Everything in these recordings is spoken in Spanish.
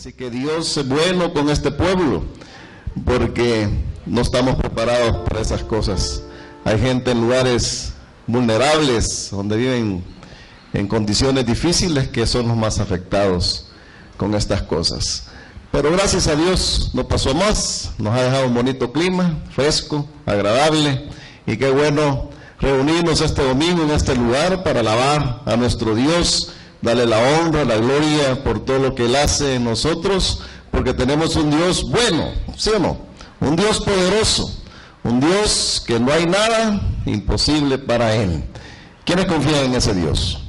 Así que Dios es bueno con este pueblo, porque no estamos preparados para esas cosas. Hay gente en lugares vulnerables, donde viven en condiciones difíciles, que son los más afectados con estas cosas. Pero gracias a Dios no pasó más, nos ha dejado un bonito clima, fresco, agradable, y qué bueno reunirnos este domingo en este lugar para alabar a nuestro Dios, darle la honra, la gloria por todo lo que Él hace en nosotros, porque tenemos un Dios bueno, ¿sí o no? Un Dios poderoso, un Dios que no hay nada imposible para Él. ¿Quiénes confían en ese Dios?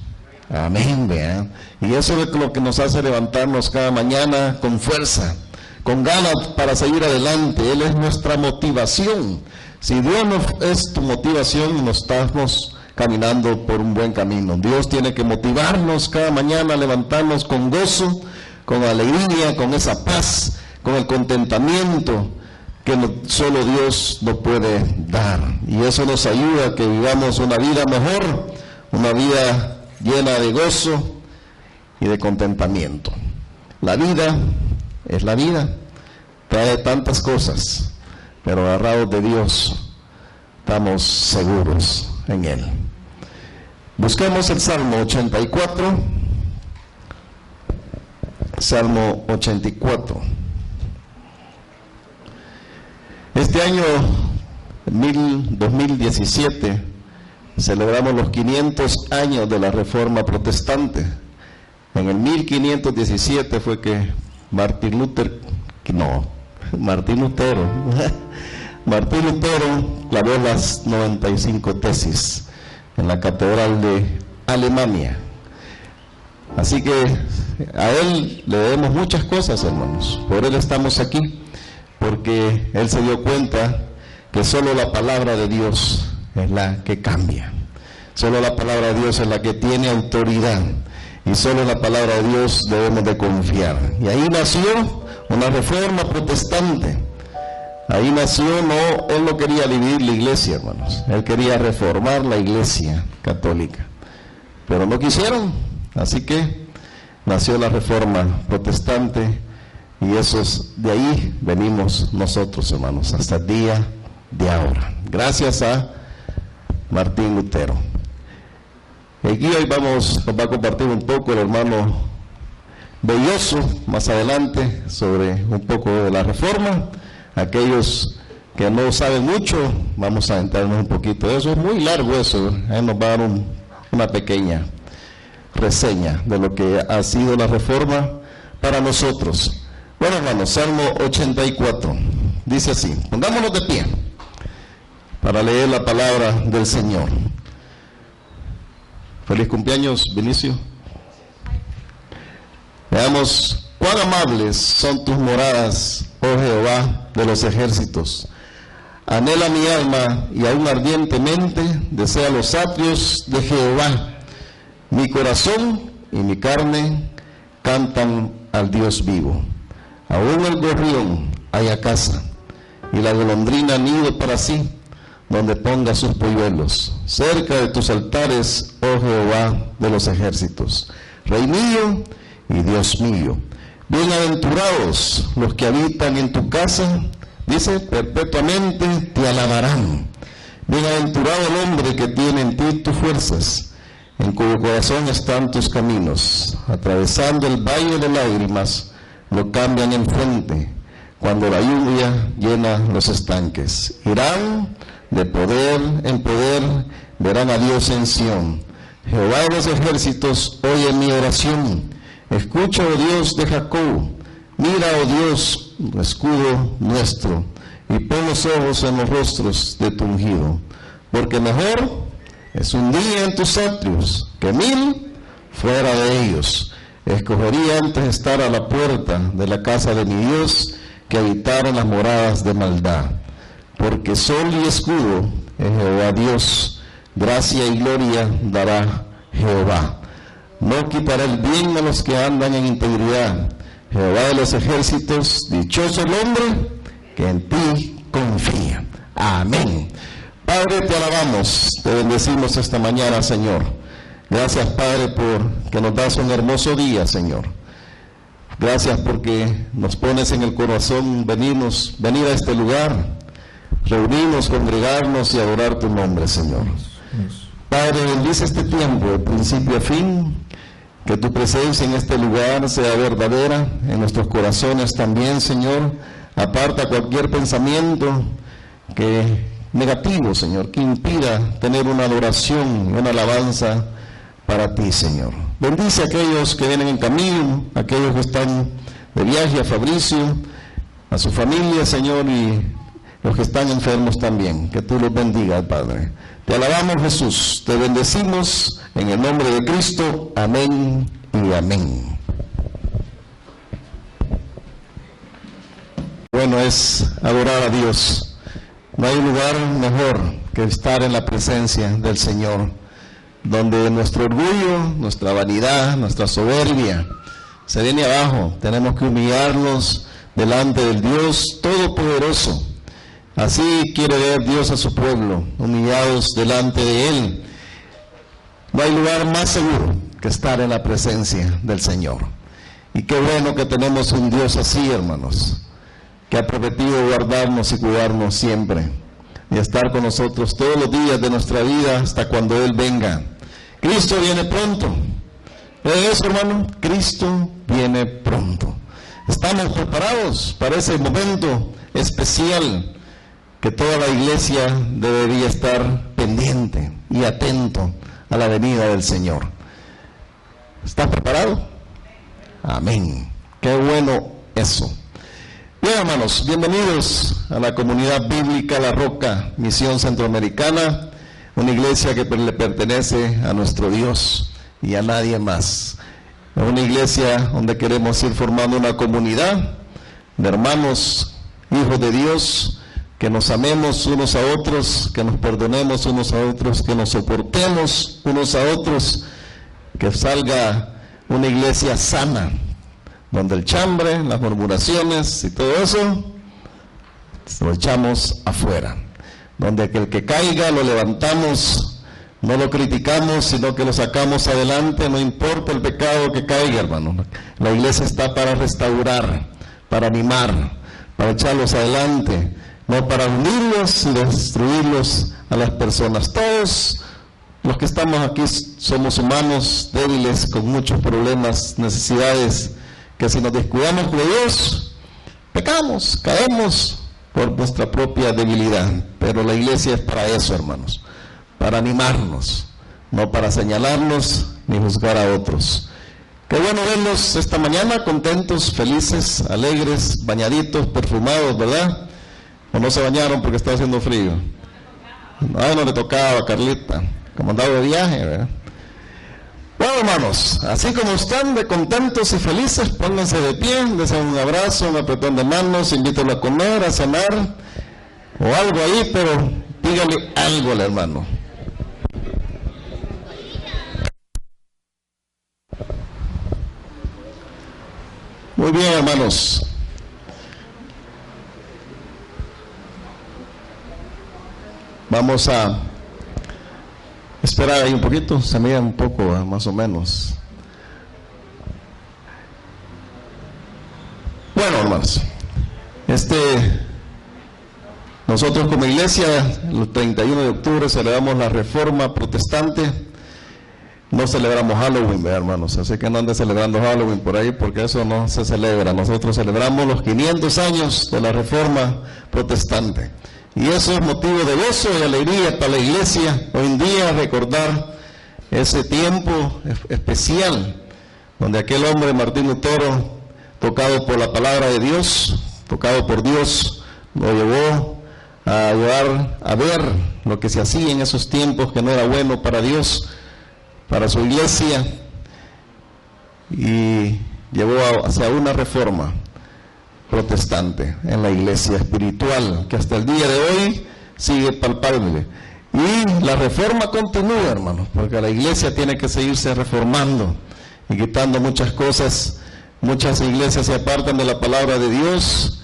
Amén, vean. Y eso es lo que nos hace levantarnos cada mañana con fuerza, con ganas para seguir adelante. Él es nuestra motivación. Si Dios no es tu motivación, nos estamos caminando por un buen camino. Dios tiene que motivarnos cada mañana, levantarnos con gozo, con alegría, con esa paz, con el contentamiento que solo Dios nos puede dar. Y eso nos ayuda a que vivamos una vida mejor, una vida llena de gozo y de contentamiento. La vida es la vida, trae tantas cosas, pero agarrados de Dios estamos seguros en Él. Busquemos el Salmo 84. Salmo 84. Este año 2017 celebramos los 500 años de la Reforma Protestante. En el 1517 fue que Martín Lutero clavó las 95 tesis en la Catedral de Alemania. Así que a él le debemos muchas cosas, hermanos. Por él estamos aquí, porque él se dio cuenta que solo la palabra de Dios es la que cambia. Solo la palabra de Dios es la que tiene autoridad, y solo en la palabra de Dios debemos de confiar. Y ahí nació una reforma protestante. Ahí nació, él no quería dividir la iglesia, hermanos. Él quería reformar la iglesia católica, pero no quisieron. Así que nació la reforma protestante, y de ahí venimos nosotros, hermanos, hasta el día de ahora, gracias a Martín Lutero. Aquí hoy nos va a compartir un poco el hermano Belloso, más adelante, sobre un poco de la reforma. Aquellos que no saben mucho, vamos a entrarnos un poquito de eso. Es muy largo eso, nos va a dar una pequeña reseña de lo que ha sido la reforma para nosotros. Bueno, hermanos, Salmo 84, dice así, pongámonos de pie para leer la palabra del Señor. Feliz cumpleaños, Vinicio. Veamos, cuán amables son tus moradas, oh Jehová de los ejércitos. Anhela mi alma, y aún ardientemente desea los atrios de Jehová. Mi corazón y mi carne cantan al Dios vivo. Aún el gorrión halla casa, y la golondrina nido para sí, donde ponga sus polluelos. Cerca de tus altares, oh Jehová de los ejércitos, Rey mío y Dios mío. Bienaventurados los que habitan en tu casa, dice, perpetuamente te alabarán. Bienaventurado el hombre que tiene en ti tus fuerzas, en cuyo corazón están tus caminos. Atravesando el valle de lágrimas, lo cambian en fuente, cuando la lluvia llena los estanques. Irán de poder en poder, verán a Dios en Sión. Jehová de los ejércitos, oye mi oración. Escucha, oh Dios de Jacob. Mira, oh Dios, escudo nuestro, y pon los ojos en los rostros de tu ungido. Porque mejor es un día en tus atrios que 1000 fuera de ellos. Escogería antes estar a la puerta de la casa de mi Dios que habitar en las moradas de maldad. Porque sol y escudo es Jehová Dios, gracia y gloria dará Jehová. No quitará el bien a los que andan en integridad. Jehová de los ejércitos, dichoso el hombre que en ti confía. Amén. Padre, te alabamos, te bendecimos esta mañana, Señor. Gracias, Padre, por que nos das un hermoso día, Señor. Gracias porque nos pones en el corazón venir a este lugar, reunirnos, congregarnos y adorar tu nombre, Señor. Padre, bendice este tiempo, de principio a fin, que tu presencia en este lugar sea verdadera, en nuestros corazones también, Señor. Aparta cualquier pensamiento negativo, Señor, que impida tener una adoración y una alabanza para ti, Señor. Bendice a aquellos que vienen en camino, a aquellos que están de viaje, a Fabricio, a su familia, Señor, y los que están enfermos también. Que tú los bendigas, Padre. Te alabamos, Jesús, te bendecimos en el nombre de Cristo. Amén y amén. Bueno es adorar a Dios. No hay lugar mejor que estar en la presencia del Señor, donde nuestro orgullo, nuestra vanidad, nuestra soberbia se viene abajo. Tenemos que humillarnos delante del Dios Todopoderoso. Así quiere ver Dios a su pueblo, humillados delante de Él. No hay lugar más seguro que estar en la presencia del Señor. Y qué bueno que tenemos un Dios así, hermanos, que ha prometido guardarnos y cuidarnos siempre, y estar con nosotros todos los días de nuestra vida hasta cuando Él venga. Cristo viene pronto. ¿Es eso, hermano? Cristo viene pronto. Estamos preparados para ese momento especial que toda la iglesia debería estar pendiente y atento a la venida del Señor. ¿Estás preparado? Amén. Qué bueno eso. Bien, hermanos, bienvenidos a la comunidad bíblica La Roca, Misión Centroamericana, una iglesia que le pertenece a nuestro Dios y a nadie más. Una iglesia donde queremos ir formando una comunidad de hermanos, hijos de Dios, que nos amemos unos a otros, que nos perdonemos unos a otros, que nos soportemos unos a otros, que salga una iglesia sana, donde el chambre, las murmuraciones y todo eso, lo echamos afuera. Donde el que caiga lo levantamos, no lo criticamos, sino que lo sacamos adelante, no importa el pecado que caiga, hermano. La iglesia está para restaurar, para animar, para echarlos adelante, no para hundirlos y destruirlos a las personas. Todos los que estamos aquí somos humanos, débiles, con muchos problemas, necesidades, que si nos descuidamos de Dios, pecamos, caemos por nuestra propia debilidad. Pero la iglesia es para eso, hermanos, para animarnos, no para señalarnos ni juzgar a otros. Qué bueno verlos esta mañana, contentos, felices, alegres, bañaditos, perfumados, ¿verdad? ¿O no se bañaron porque estaba haciendo frío? Ay, no le tocaba a Carlita, como andaba de viaje, ¿verdad? Bueno, hermanos, así como están de contentos y felices, pónganse de pie, deseen un abrazo, un apretón de manos, invítenlo a comer, a cenar, o algo ahí, pero dígale algo al hermano. Muy bien, hermanos. Vamos a esperar ahí un poquito, se mira un poco, más o menos. Bueno, hermanos, nosotros como iglesia, el 31 de octubre celebramos la Reforma Protestante. No celebramos Halloween, hermanos, así que no anden celebrando Halloween por ahí, porque eso no se celebra. Nosotros celebramos los 500 años de la Reforma Protestante. Y eso es motivo de gozo y alegría para la iglesia hoy en día, recordar ese tiempo especial donde aquel hombre, Martín Lutero, tocado por la palabra de Dios, tocado por Dios, lo llevó a llevar a ver lo que se hacía en esos tiempos que no era bueno para Dios, para su iglesia, y llevó hacia una reforma protestante en la iglesia espiritual, que hasta el día de hoy sigue palpable. Y la reforma continúa, hermanos, porque la iglesia tiene que seguirse reformando y quitando muchas cosas. Muchas iglesias se apartan de la palabra de Dios,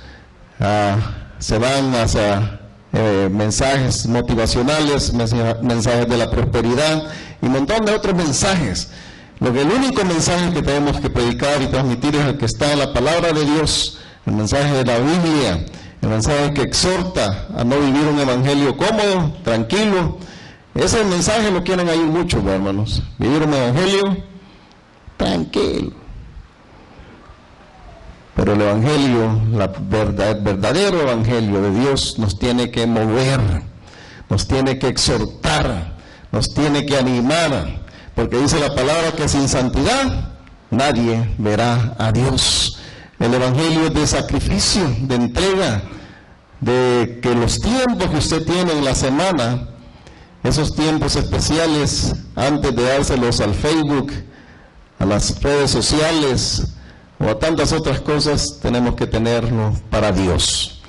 se van hacia mensajes motivacionales, mensajes de la prosperidad y un montón de otros mensajes. El único mensaje que tenemos que predicar y transmitir es el que está en la palabra de Dios, el mensaje de la Biblia, el mensaje que exhorta a no vivir un evangelio cómodo, tranquilo. Ese mensaje lo quieren ahí muchos, hermanos. Vivir un evangelio tranquilo. Pero el evangelio, el verdadero evangelio de Dios nos tiene que mover, nos tiene que exhortar, nos tiene que animar, porque dice la palabra que sin santidad nadie verá a Dios. El evangelio es de sacrificio, de entrega, de que los tiempos que usted tiene en la semana, esos tiempos especiales, antes de dárselos al Facebook, a las redes sociales o a tantas otras cosas, tenemos que tenerlo para Dios.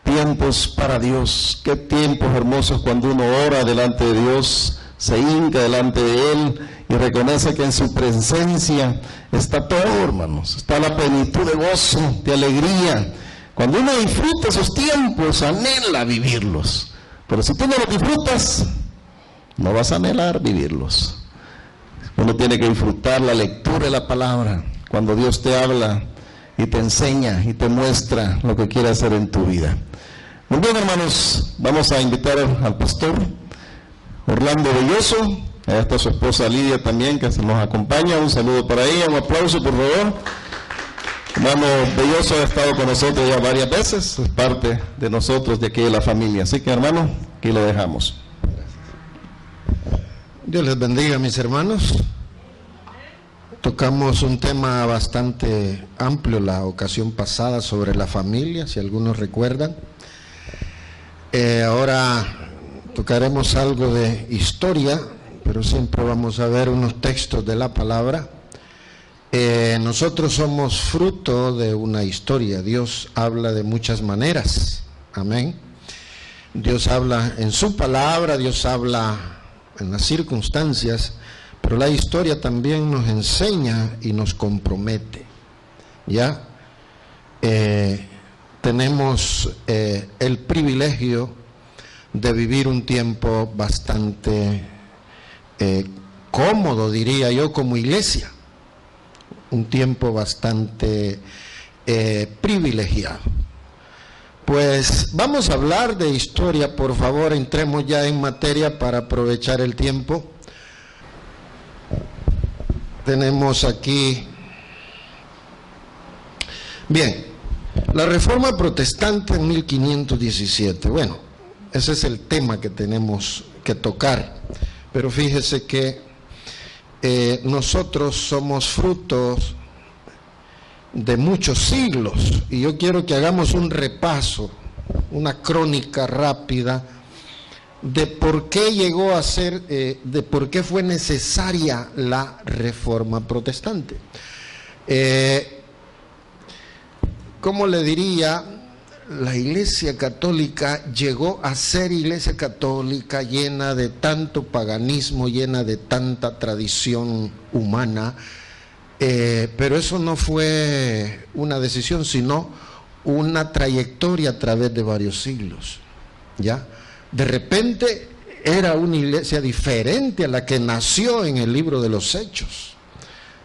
Tiempos para Dios. Qué tiempos hermosos cuando uno ora delante de Dios, se hinca delante de Él y reconoce que en su presencia está todo, hermanos. Está la plenitud de gozo, de alegría. Cuando uno disfruta esos tiempos, anhela vivirlos. Pero si tú no los disfrutas, no vas a anhelar vivirlos. Uno tiene que disfrutar la lectura de la palabra, cuando Dios te habla y te enseña y te muestra lo que quiere hacer en tu vida. Muy bien, hermanos, vamos a invitar al pastor Orlando Belloso. Ahí está su esposa Lidia también, que nos acompaña. Un saludo para ella, un aplauso por favor. Hermano Belloso ha estado con nosotros ya varias veces, es parte de nosotros, de aquí de la familia. Así que, hermano, aquí lo dejamos. Dios les bendiga, mis hermanos. Tocamos un tema bastante amplio la ocasión pasada sobre la familia, si algunos recuerdan. Ahora tocaremos algo de historia, pero siempre vamos a ver unos textos de la palabra. Nosotros somos fruto de una historia. Dios habla de muchas maneras. Amén. Dios habla en su palabra, Dios habla en las circunstancias, pero la historia también nos enseña y nos compromete. ¿Ya? Tenemos el privilegio de vivir un tiempo bastante cómodo, diría yo, como iglesia. Un tiempo bastante privilegiado. Pues vamos a hablar de historia, por favor, entremos ya en materia para aprovechar el tiempo. Tenemos aquí, bien, la Reforma Protestante en 1517. Bueno, ese es el tema que tenemos que tocar, pero fíjese que nosotros somos frutos de muchos siglos, y yo quiero que hagamos un repaso, una crónica rápida de por qué llegó a ser, de por qué fue necesaria la Reforma Protestante. ¿Cómo le diría? La Iglesia Católica llegó a ser Iglesia Católica llena de tanto paganismo, llena de tanta tradición humana, pero eso no fue una decisión, sino una trayectoria a través de varios siglos. ¿Ya? De repente era una iglesia diferente a la que nació en el libro de los Hechos.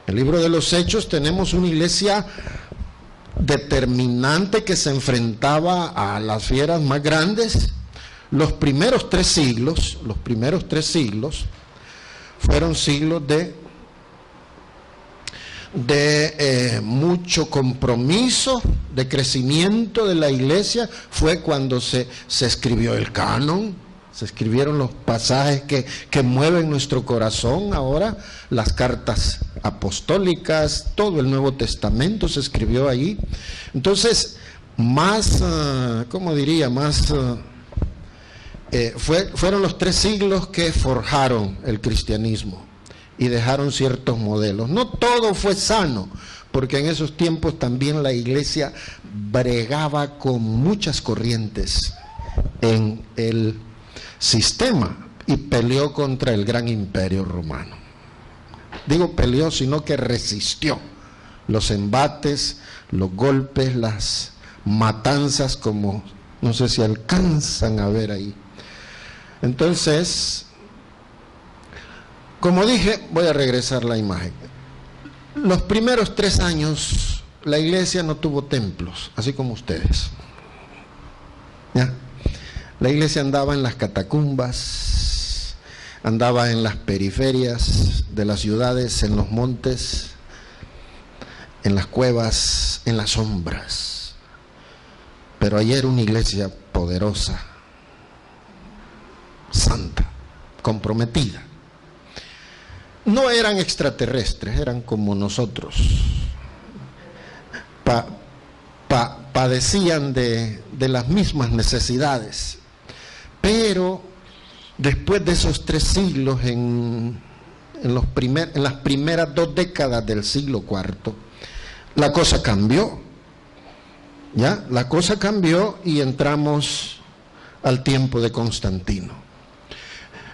En el libro de los Hechos tenemos una iglesia determinante que se enfrentaba a las fieras más grandes. Los primeros tres siglos fueron siglos de mucho compromiso, de crecimiento de la iglesia. Fue cuando se escribió el canon, se escribieron los pasajes que mueven nuestro corazón ahora, las cartas apostólicas, todo el Nuevo Testamento se escribió ahí. Entonces, más, ¿cómo diría? Fueron los tres siglos que forjaron el cristianismo y dejaron ciertos modelos. No todo fue sano, porque en esos tiempos también la iglesia bregaba con muchas corrientes en el sistema y peleó contra el gran imperio romano. Digo peleó, sino que resistió los embates, los golpes, las matanzas, como no sé si alcanzan a ver ahí. Entonces, como dije, voy a regresar la imagen. Los primeros 3 años la iglesia no tuvo templos, así como ustedes. ¿Ya? La iglesia andaba en las catacumbas, andaba en las periferias de las ciudades, en los montes, en las cuevas, en las sombras. Pero allí era una iglesia poderosa, santa, comprometida. No eran extraterrestres, eran como nosotros. Padecían de las mismas necesidades. Pero después de esos 3 siglos, en las primeras 2 décadas del siglo IV, la cosa cambió. ¿Ya? La cosa cambió y entramos al tiempo de Constantino.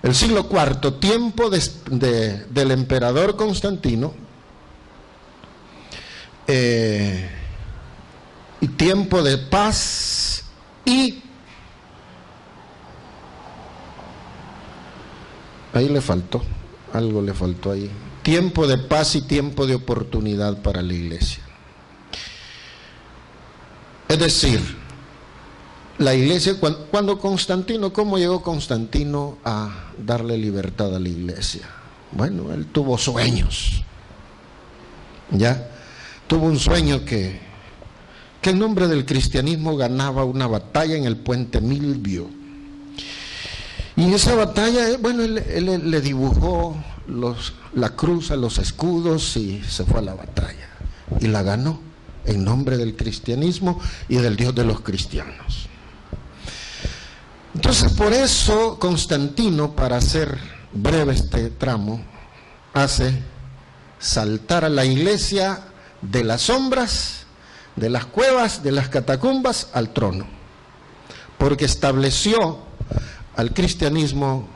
El siglo IV, tiempo del emperador Constantino, y tiempo de paz y ahí le faltó, algo le faltó ahí. Tiempo de paz y tiempo de oportunidad para la iglesia. Es decir, la iglesia, cuando Constantino, ¿cómo llegó Constantino a darle libertad a la iglesia? Bueno, él tuvo sueños. ¿Ya? Tuvo un sueño que en nombre del cristianismo ganaba una batalla en el puente Milvio. Y en esa batalla, bueno, él le dibujó la cruz a los escudos y se fue a la batalla. Y la ganó en nombre del cristianismo y del Dios de los cristianos. Entonces, por eso Constantino, para hacer breve este tramo, hace saltar a la iglesia de las sombras, de las cuevas, de las catacumbas, al trono, porque estableció al cristianismo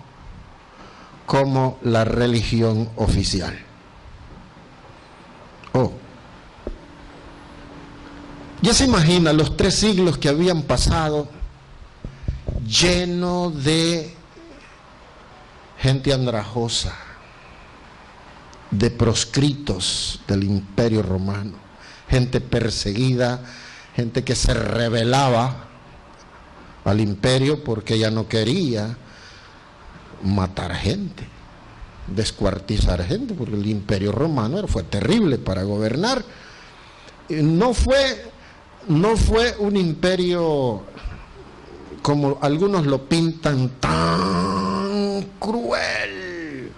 como la religión oficial. Ya se imagina los 3 siglos que habían pasado, lleno de gente andrajosa, de proscritos del Imperio Romano, gente perseguida, gente que se rebelaba al imperio porque ya no quería matar gente, descuartizar gente, porque el Imperio Romano fue terrible para gobernar. No fue un imperio como algunos lo pintan, tan cruel.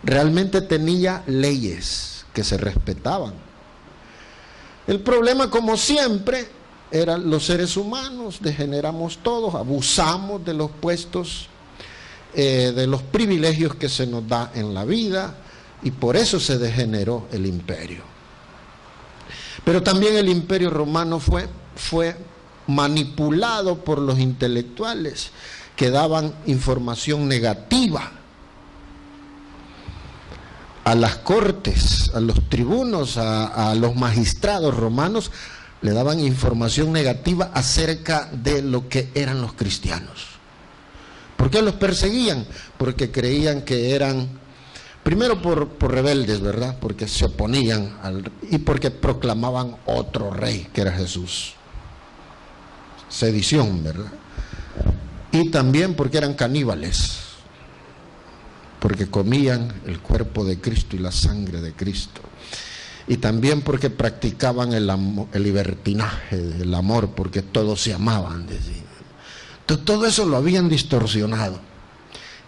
Realmente tenía leyes que se respetaban. El problema, como siempre, eran los seres humanos. Degeneramos todos, abusamos de los puestos, de los privilegios que se nos da en la vida, y por eso se degeneró el imperio. Pero también el Imperio Romano fue manipulado por los intelectuales que daban información negativa a las cortes, a los tribunos, a los magistrados romanos. Le daban información negativa acerca de lo que eran los cristianos. ¿Por qué los perseguían? Porque creían que eran, primero por rebeldes, ¿verdad? Porque se oponían y porque proclamaban otro rey, que era Jesús. Sedición, ¿verdad? Y también porque eran caníbales, porque comían el cuerpo de Cristo y la sangre de Cristo. Y también porque practicaban el libertinaje, el amor, porque todos se amaban. Entonces, todo eso lo habían distorsionado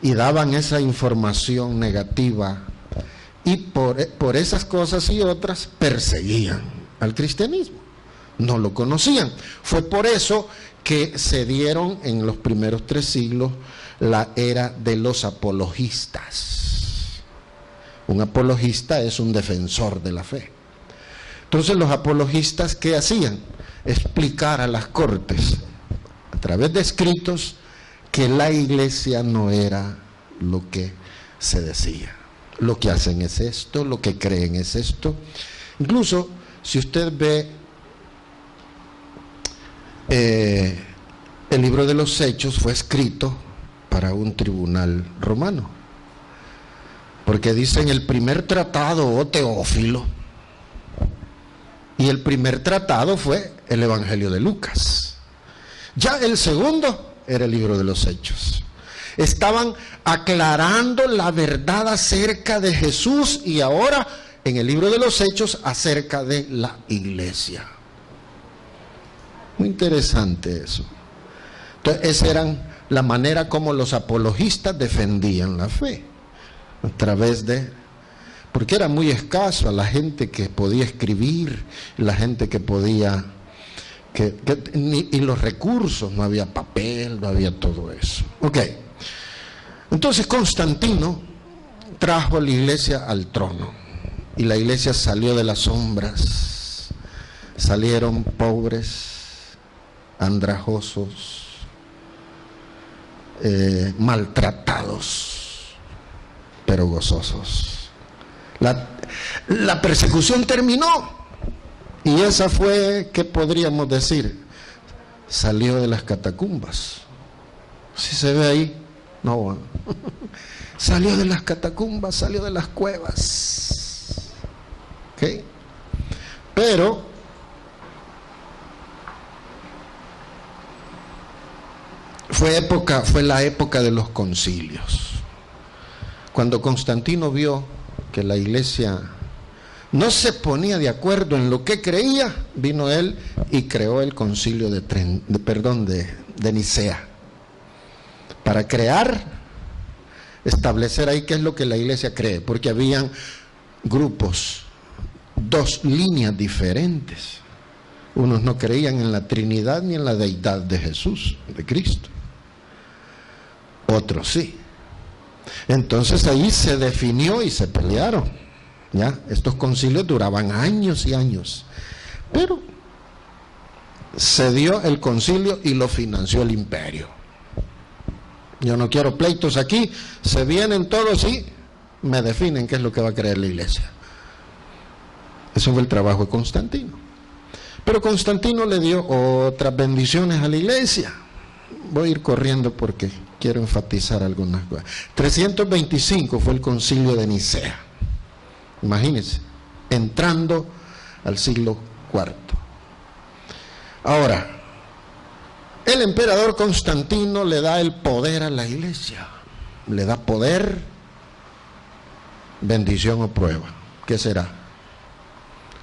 y daban esa información negativa, y por esas cosas y otras perseguían al cristianismo. No lo conocían. Fue por eso que se dieron en los primeros 3 siglos la era de los apologistas. Un apologista es un defensor de la fe. Entonces, los apologistas, ¿qué hacían? Explicar a las cortes, a través de escritos, que la iglesia no era lo que se decía. Lo que hacen es esto, lo que creen es esto. Incluso, si usted ve el libro de los Hechos, fue escrito para un tribunal romano, porque dicen el primer tratado, oh Teófilo, Y el primer tratado fue el Evangelio de Lucas. Ya el segundo era el libro de los Hechos. Estaban aclarando la verdad acerca de Jesús y ahora en el libro de los Hechos acerca de la iglesia. Muy interesante eso. Entonces, esa era la manera como los apologistas defendían la fe. A través de... Porque era muy escaso a la gente que podía escribir, la gente que podía... y los recursos, no había papel, no había todo eso. Ok. Entonces Constantino trajo a la iglesia al trono. Y la iglesia salió de las sombras. Salieron pobres, andrajosos, maltratados, pero gozosos. La persecución terminó. Y esa fue, ¿qué podríamos decir? Salió de las catacumbas. ¿Sí se ve ahí? No. Salió de las catacumbas, salió de las cuevas. ¿Ok? Pero fue la época de los concilios. Cuando Constantino vio que la iglesia no se ponía de acuerdo en lo que creía, vino él y creó el concilio de Nicea, para establecer ahí qué es lo que la iglesia cree, porque habían grupos, dos líneas diferentes. Unos no creían en la Trinidad ni en la deidad de Jesús, de Cristo. Otros sí. Entonces ahí se definió y se pelearon. ¿Ya? Estos concilios duraban años y años. Pero se dio el concilio y lo financió el imperio. Yo no quiero pleitos aquí. Se vienen todos y me definen qué es lo que va a creer la iglesia. Eso fue el trabajo de Constantino. Pero Constantino le dio otras bendiciones a la iglesia. Voy a ir corriendo porque quiero enfatizar algunas cosas. 325 fue el concilio de Nicea. Imagínense, entrando al siglo IV. Ahora, el emperador Constantino le da el poder a la iglesia. Le da poder, bendición o prueba. ¿Qué será?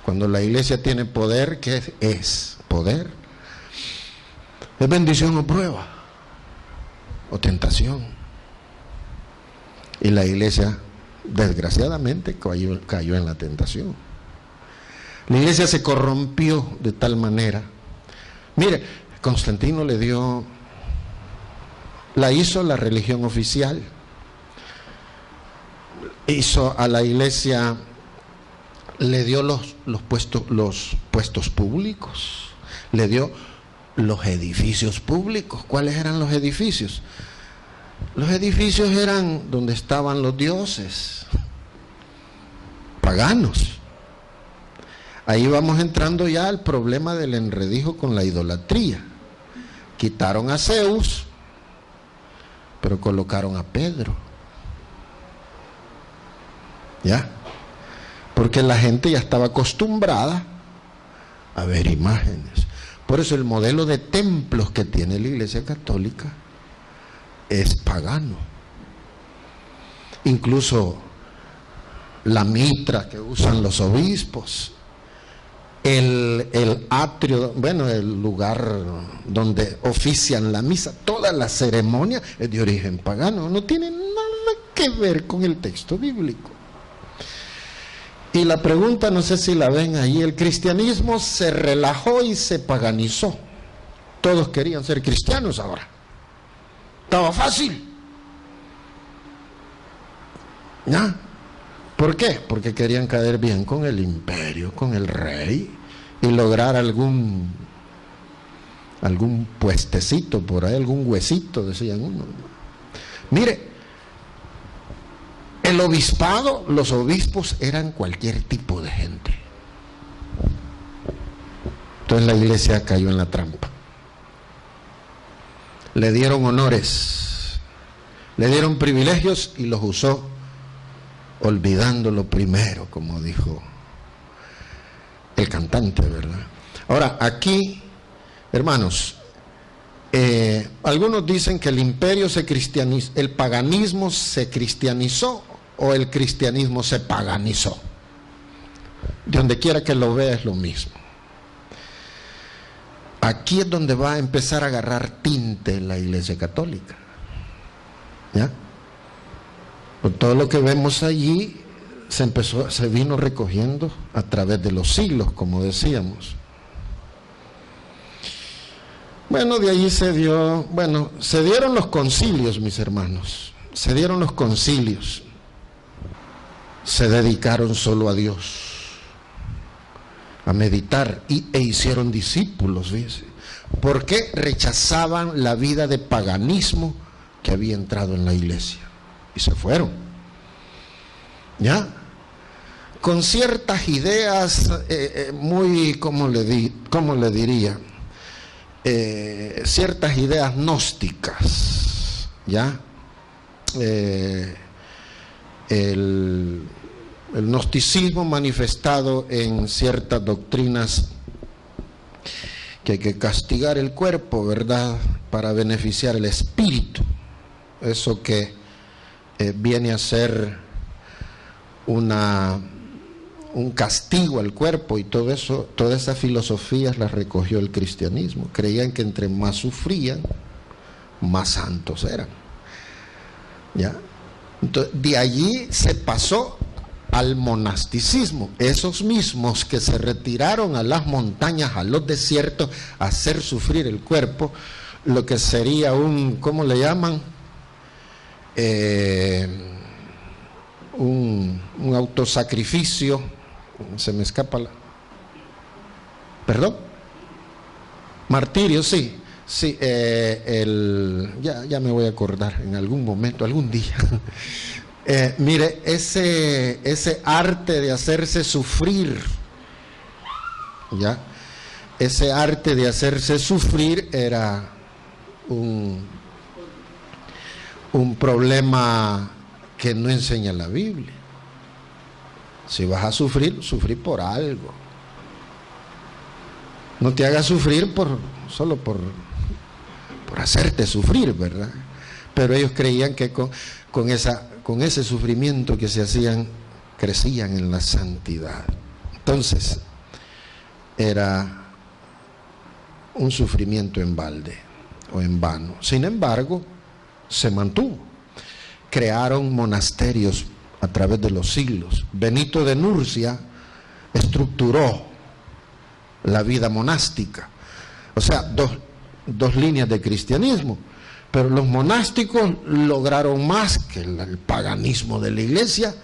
Cuando la iglesia tiene poder, ¿qué es? Poder. ¿Es bendición o prueba? ¿O tentación? Y la iglesia, desgraciadamente, cayó en la tentación. La iglesia se corrompió de tal manera. Mire, Constantino la hizo la religión oficial. Hizo a la iglesia, le dio los puestos públicos, le dio los edificios públicos. ¿Cuáles eran los edificios? Los edificios eran donde estaban los dioses paganos. Ahí vamos entrando ya al problema del enredijo con la idolatría. Quitaron a Zeus, pero colocaron a Pedro. ¿Ya? Porque la gente ya estaba acostumbrada a ver imágenes. Por eso el modelo de templos que tiene la Iglesia Católica es pagano. Incluso la mitra que usan los obispos, el atrio, bueno, el lugar donde ofician la misa, toda la ceremonia es de origen pagano, no tiene nada que ver con el texto bíblico. Y la pregunta, no sé si la ven ahí, el cristianismo se relajó y se paganizó. Todos querían ser cristianos ahora. Estaba fácil. ¿Ya? ¿Por qué? Porque querían caer bien con el imperio, con el rey, y lograr algún puestecito por ahí, algún huesito, decían uno. Mire, el obispado, los obispos eran cualquier tipo de gente. Entonces la iglesia cayó en la trampa. Le dieron honores, le dieron privilegios y los usó olvidando lo primero, como dijo el cantante, ¿verdad? Ahora, aquí, hermanos, algunos dicen que el imperio se cristianizó, el paganismo se cristianizó o el cristianismo se paganizó. De donde quiera que lo vea es lo mismo. Aquí es donde va a empezar a agarrar tinte la Iglesia Católica. ¿Ya? Por todo lo que vemos allí se vino recogiendo a través de los siglos, como decíamos. Bueno, de allí se dieron los concilios, mis hermanos. Se dieron los concilios. Se dedicaron solo a Dios, a meditar, e hicieron discípulos, fíjense, porque rechazaban la vida de paganismo que había entrado en la iglesia, y se fueron, ¿ya? Con ciertas ideas muy, ¿cómo le diría? Ciertas ideas gnósticas, ¿ya? El gnosticismo manifestado en ciertas doctrinas que hay que castigar el cuerpo, ¿verdad?, para beneficiar el espíritu. Eso que viene a ser un castigo al cuerpo, y todo eso, todas esas filosofías las recogió el cristianismo. Creían que entre más sufrían, más santos eran, ¿ya? Entonces, de allí se pasó al monasticismo. Esos mismos que se retiraron a las montañas, a los desiertos, a hacer sufrir el cuerpo, lo que sería ¿cómo le llaman? Un autosacrificio. Se me escapa ¿Perdón? Martirio, sí. Sí, ya me voy a acordar en algún momento, algún día. Mire, ese arte de hacerse sufrir, ¿ya? Ese arte de hacerse sufrir era un problema que no enseña la Biblia. Si vas a sufrir, sufrir por algo. No te hagas sufrir solo por hacerte sufrir, ¿verdad? Pero ellos creían que con ese sufrimiento que se hacían, crecían en la santidad. Entonces, era un sufrimiento en balde o en vano. Sin embargo, se mantuvo. Crearon monasterios a través de los siglos. Benito de Nurcia estructuró la vida monástica. O sea, dos líneas de cristianismo. Pero los monásticos lograron más que el paganismo de la iglesia,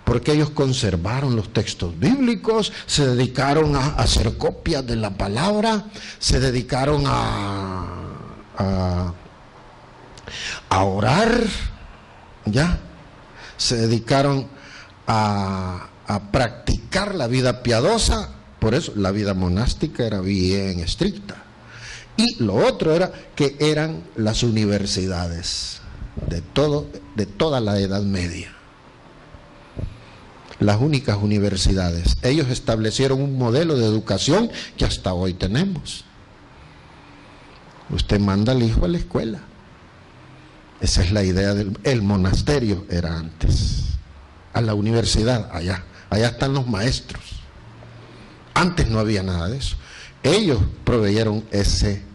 porque ellos conservaron los textos bíblicos, se dedicaron a hacer copias de la palabra, se dedicaron a orar, ¿ya? Se dedicaron a practicar la vida piadosa. Por eso la vida monástica era bien estricta. Y lo otro era que eran las universidades de toda la Edad Media. Las únicas universidades. Ellos establecieron un modelo de educación que hasta hoy tenemos. Usted manda al hijo a la escuela. Esa es la idea el monasterio era antes. A la universidad, allá están los maestros. Antes no había nada de eso. Ellos proveyeron ese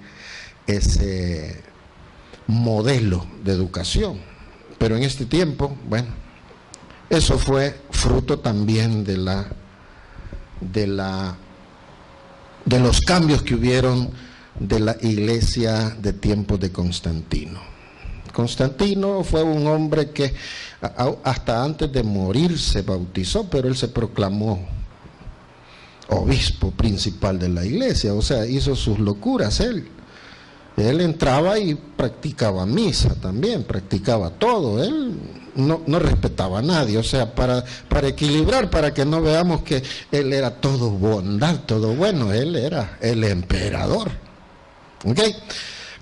modelo de educación. Pero en este tiempo, bueno, eso fue fruto también de los cambios que hubieron de la iglesia de tiempos de Constantino. Constantino fue un hombre que hasta antes de morir se bautizó, pero él se proclamó obispo principal de la iglesia. O sea, hizo sus locuras él entraba y practicaba misa también, practicaba todo. Él no respetaba a nadie. O sea, para equilibrar, para que no veamos que él era todo bondad, todo bueno. Él era el emperador. ¿Ok?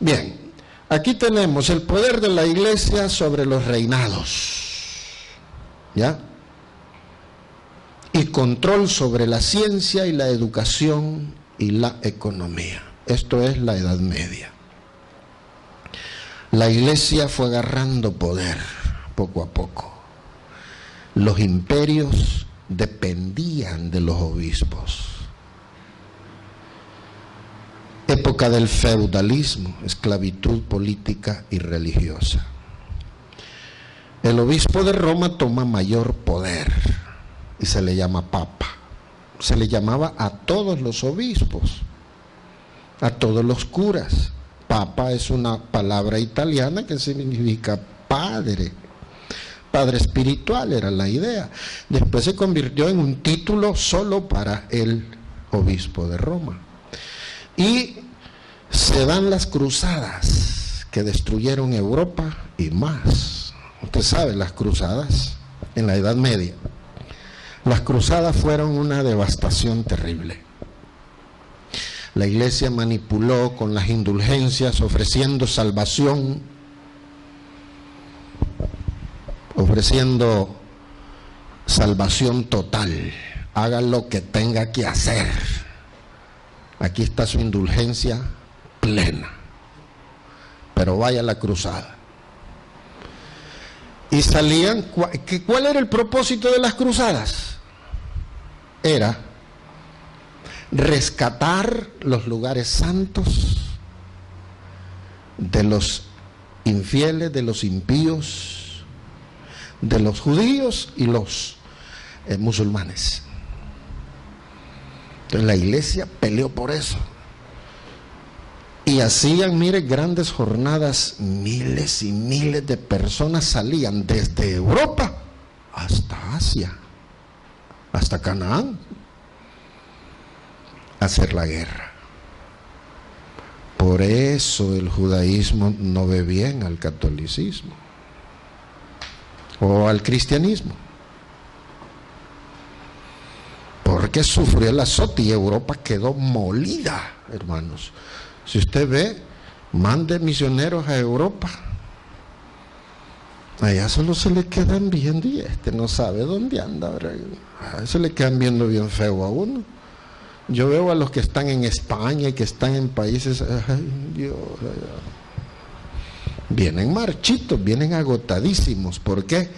Bien, aquí tenemos el poder de la iglesia sobre los reinados, ¿ya? Y control sobre la ciencia y la educación y la economía. Esto es la Edad Media. La iglesia fue agarrando poder poco a poco. Los imperios dependían de los obispos. Época del feudalismo, esclavitud política y religiosa. El obispo de Roma toma mayor poder y se le llama papa. Se le llamaba a todos los obispos, a todos los curas. Papa es una palabra italiana que significa padre. Padre espiritual era la idea. Después se convirtió en un título solo para el obispo de Roma. Y se dan las cruzadas que destruyeron Europa y más. Usted sabe, las cruzadas en la Edad Media. Las cruzadas fueron una devastación terrible. La iglesia manipuló con las indulgencias, ofreciendo salvación, ofreciendo salvación total. Haga lo que tenga que hacer. Aquí está su indulgencia plena. Pero vaya a la cruzada. Y salían, ¿cuál era el propósito de las cruzadas? Era rescatar los lugares santos de los infieles, de los impíos, de los judíos y los musulmanes. Entonces la iglesia peleó por eso. Y hacían, mire, grandes jornadas, miles y miles de personas salían desde Europa hasta Asia, hasta Canaán, a hacer la guerra. Por eso el judaísmo no ve bien al catolicismo o al cristianismo, porque sufrió el azote y Europa quedó molida, hermanos. Si usted ve, mande misioneros a Europa, allá solo se le quedan viendo y no sabe dónde anda, se le quedan viendo bien feo a uno. Yo veo a los que están en España y que están en países, ay Dios, vienen marchitos, vienen agotadísimos. ¿Por qué?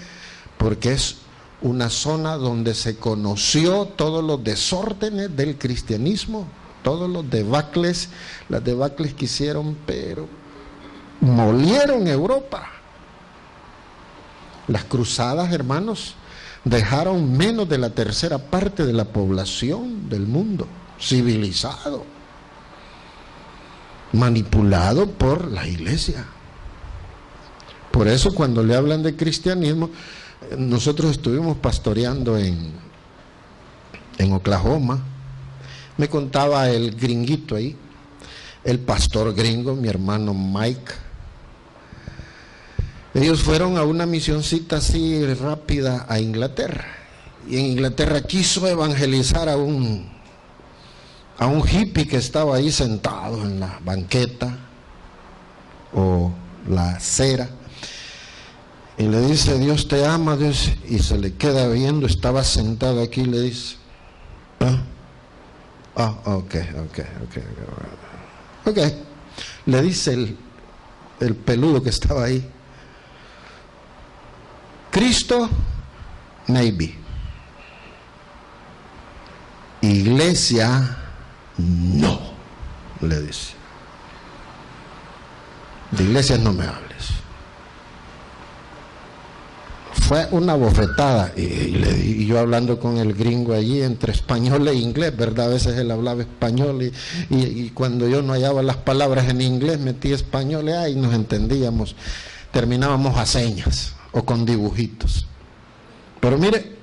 Porque es una zona donde se conoció todos los desórdenes del cristianismo, todos los debacles, las debacles que hicieron, pero molieron Europa. Las cruzadas, hermanos, dejaron menos de la tercera parte de la población del mundo civilizado, manipulado por la iglesia. Por eso cuando le hablan de cristianismo, nosotros estuvimos pastoreando en Oklahoma. Me contaba el gringuito ahí, el pastor gringo, mi hermano Mike. Ellos fueron a una misioncita así rápida a Inglaterra. Y en Inglaterra quiso evangelizar a un hippie que estaba ahí sentado en la banqueta o la acera. Y le dice, Dios te ama, Dios. Y se le queda viendo, estaba sentado aquí y le dice, ok. Le dice el peludo que estaba ahí, Cristo, maybe. Iglesia, no, le dice. De iglesias no me hables. Fue una bofetada y yo hablando con el gringo allí entre español e inglés, ¿verdad? A veces él hablaba español y cuando yo no hallaba las palabras en inglés metía español y nos entendíamos, terminábamos a señas o con dibujitos. Pero mire,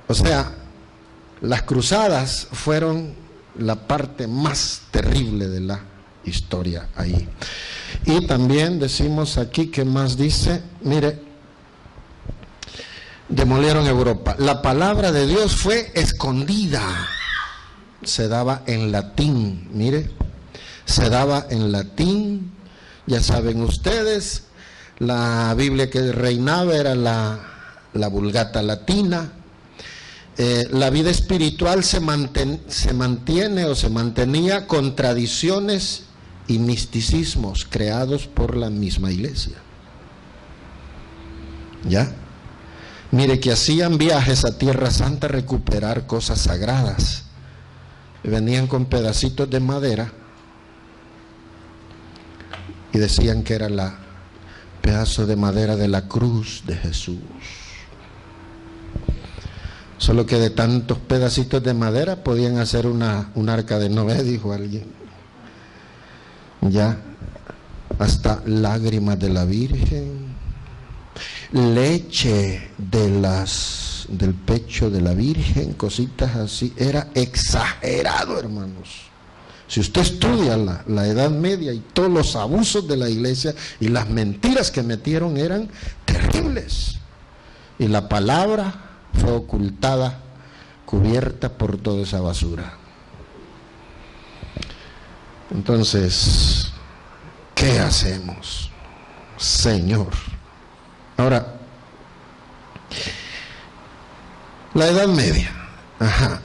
o sea, las cruzadas fueron la parte más terrible de la historia ahí. Y también decimos aquí, ¿qué más dice? Mire, demolieron Europa. La palabra de Dios fue escondida. Se daba en latín, mire, se daba en latín. Ya saben ustedes, la Biblia que reinaba era la Vulgata latina. La vida espiritual se mantiene o se mantenía con tradiciones y misticismos creados por la misma iglesia. ¿Ya? Mire que hacían viajes a Tierra Santa a recuperar cosas sagradas. Venían con pedacitos de madera y decían que era la pedazo de madera de la cruz de Jesús. Solo que de tantos pedacitos de madera podían hacer un arca de Noé, dijo alguien. Ya, hasta lágrimas de la Virgen, leche del pecho de la Virgen, cositas así. Era exagerado, hermanos. Si usted estudia la Edad Media y todos los abusos de la iglesia y las mentiras que metieron eran terribles. Y la palabra fue ocultada, cubierta por toda esa basura. Entonces, ¿qué hacemos, Señor? Ahora, la Edad Media,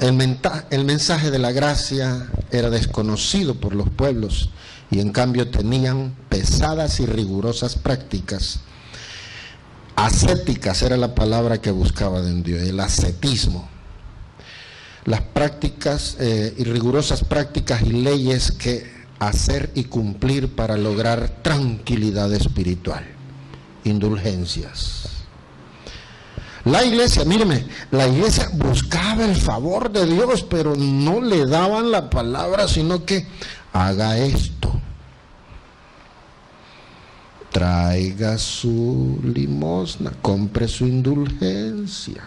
el mensaje de la gracia era desconocido por los pueblos y en cambio tenían pesadas y rigurosas prácticas. Ascéticas era la palabra que buscaba de Dios, el ascetismo. Las prácticas y rigurosas prácticas y leyes que hacer y cumplir para lograr tranquilidad espiritual, indulgencias. La iglesia, míreme, la iglesia buscaba el favor de Dios, pero no le daban la palabra, sino que haga esto. Traiga su limosna, compre su indulgencia.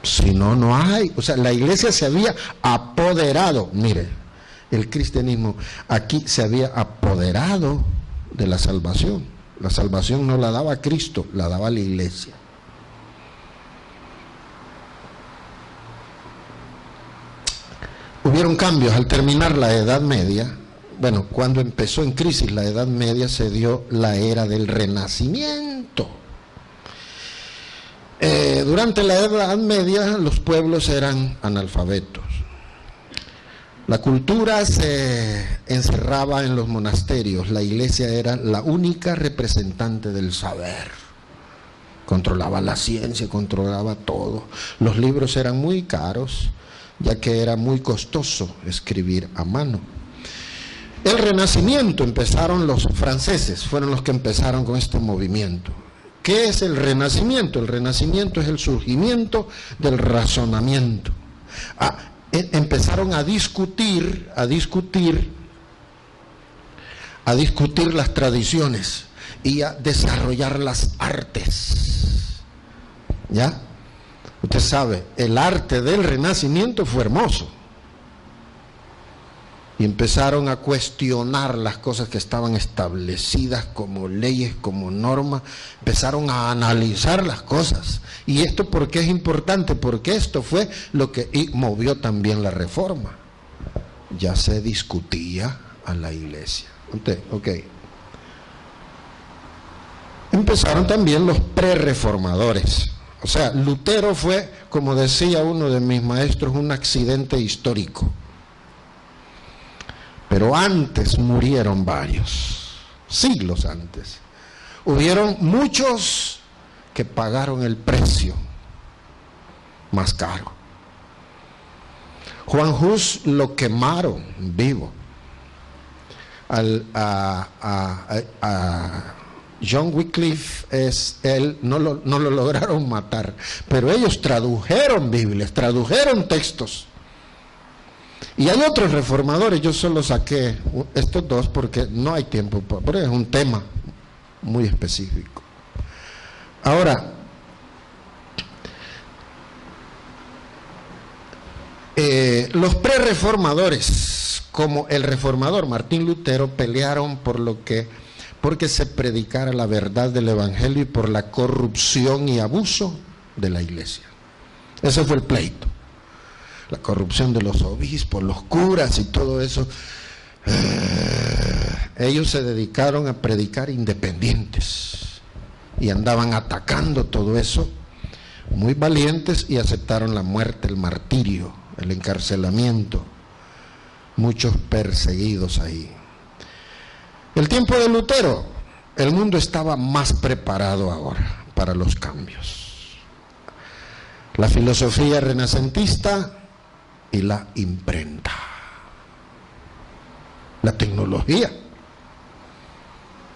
Si no, no hay. O sea, la iglesia se había apoderado. Mire, el cristianismo aquí se había apoderado de la salvación. La salvación no la daba Cristo, la daba la iglesia. Hubieron cambios al terminar la Edad Media. Bueno, cuando empezó en crisis la Edad Media se dio la era del Renacimiento. Durante la Edad Media los pueblos eran analfabetos. La cultura se encerraba en los monasterios. La iglesia era la única representante del saber. Controlaba la ciencia, controlaba todo. Los libros eran muy caros, ya que era muy costoso escribir a mano. El Renacimiento empezaron los franceses, fueron los que empezaron con este movimiento. ¿Qué es el Renacimiento? El Renacimiento es el surgimiento del razonamiento. Empezaron a discutir las tradiciones y a desarrollar las artes. ¿Ya? Usted sabe, el arte del Renacimiento fue hermoso. Y empezaron a cuestionar las cosas que estaban establecidas como leyes, como normas. Empezaron a analizar las cosas. ¿Y esto por qué es importante? Porque esto fue lo que movió también la Reforma. Ya se discutía a la iglesia. Ok. Empezaron también los prerreformadores. O sea, Lutero fue, como decía uno de mis maestros, un accidente histórico. Pero antes murieron varios, siglos antes. Hubieron muchos que pagaron el precio más caro. Juan Hus lo quemaron vivo. A John Wycliffe no lo lograron matar, pero ellos tradujeron Biblias, tradujeron textos. Y hay otros reformadores, yo solo saqué estos dos porque no hay tiempo, porque es un tema muy específico. Ahora, los prerreformadores, como el reformador Martín Lutero, pelearon porque se predicara la verdad del Evangelio y por la corrupción y abuso de la iglesia. Ese fue el pleito. La corrupción de los obispos, los curas y todo eso. Ellos se dedicaron a predicar independientes y andaban atacando todo eso muy valientes y aceptaron la muerte, el martirio, el encarcelamiento. Muchos perseguidos ahí. El tiempo de Lutero, el mundo estaba más preparado ahora para los cambios. La filosofía renacentista y la imprenta. La tecnología.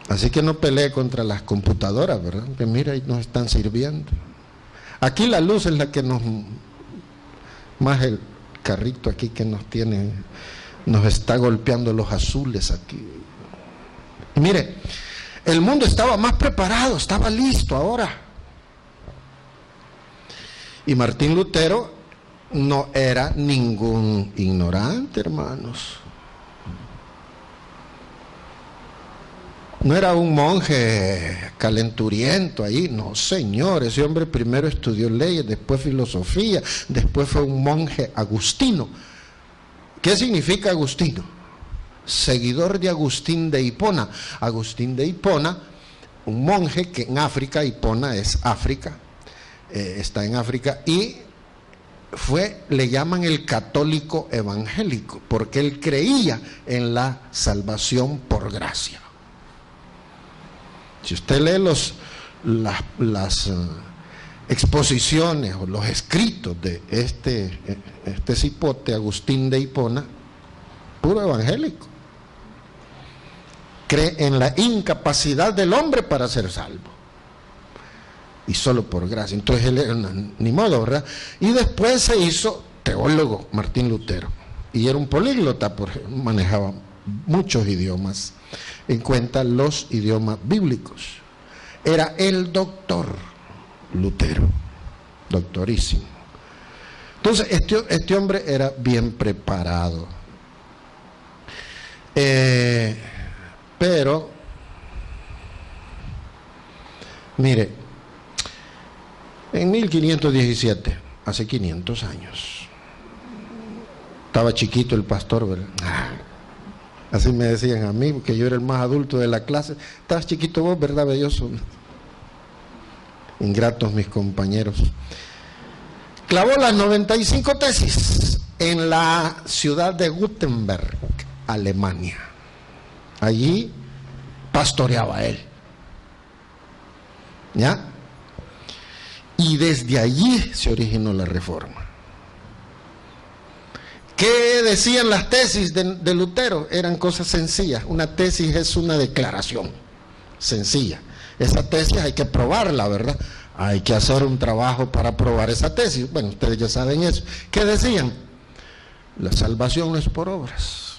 Así que no pelee contra las computadoras, ¿verdad? Que mira, nos están sirviendo. Aquí la luz es la que nos... Más el carrito aquí que nos tiene... Nos está golpeando los azules aquí. Y mire, el mundo estaba más preparado, estaba listo ahora. Y Martín Lutero no era ningún ignorante, hermanos. No era un monje calenturiento ahí, no señor, ese hombre primero estudió leyes, después filosofía, después fue un monje agustino. ¿Qué significa agustino? Seguidor de Agustín de Hipona. Agustín de Hipona, un monje que en África, Hipona es África, está en África, y le llaman el católico evangélico, porque él creía en la salvación por gracia. Si usted lee las exposiciones o los escritos de este cipote, Agustín de Hipona, puro evangélico, cree en la incapacidad del hombre para ser salvo, y solo por gracia. Entonces él, ni modo, ¿verdad? Y después se hizo teólogo, Martín Lutero, y era un políglota, porque manejaba muchos idiomas, en cuenta los idiomas bíblicos. Era el doctor Lutero, doctorísimo. Entonces este hombre era bien preparado, pero mire, en 1517, hace 500 años, estaba chiquito el pastor, ¿verdad? Así me decían a mí, porque yo era el más adulto de la clase. Estabas chiquito vos, ¿verdad, belloso? Ingratos mis compañeros. Clavó las 95 tesis en la ciudad de Gutenberg, Alemania. Allí pastoreaba él. ¿Ya? Y desde allí se originó la Reforma. ¿Qué decían las tesis de Lutero? Eran cosas sencillas. Una tesis es una declaración sencilla. Esa tesis hay que probarla, ¿verdad? Hay que hacer un trabajo para probar esa tesis. Bueno, ustedes ya saben eso. ¿Qué decían? La salvación no es por obras.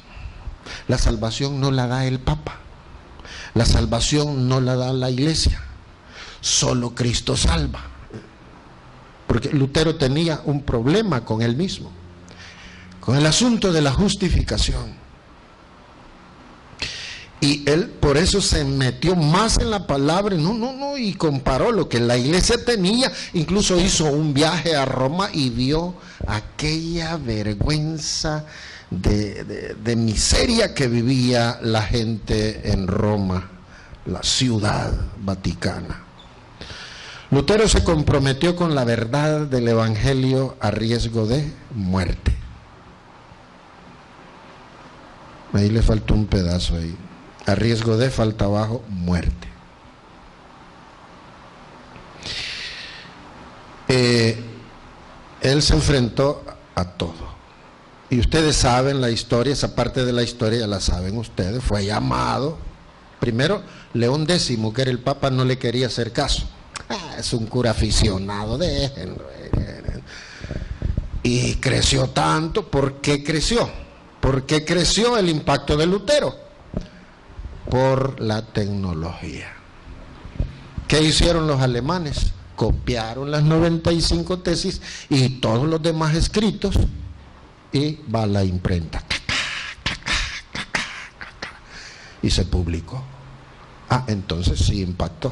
La salvación no la da el Papa. La salvación no la da la Iglesia. Solo Cristo salva. Porque Lutero tenía un problema con él mismo, con el asunto de la justificación. Y él por eso se metió más en la palabra, y comparó lo que la iglesia tenía. Incluso hizo un viaje a Roma y vio aquella vergüenza de miseria que vivía la gente en Roma, la ciudad vaticana. Lutero se comprometió con la verdad del evangelio a riesgo de muerte. Ahí le faltó un pedazo ahí. A riesgo de, falta abajo, muerte. Él se enfrentó a todo. Y ustedes saben la historia, esa parte de la historia ya la saben ustedes. Fue llamado. Primero, León X, que era el Papa, no le quería hacer caso. Es un cura aficionado, déjenlo. Y creció tanto. ¿Por qué creció? ¿Por qué creció el impacto de Lutero? Por la tecnología. ¿Qué hicieron los alemanes? Copiaron las 95 tesis y todos los demás escritos, y va a la imprenta. Y se publicó. Entonces sí impactó.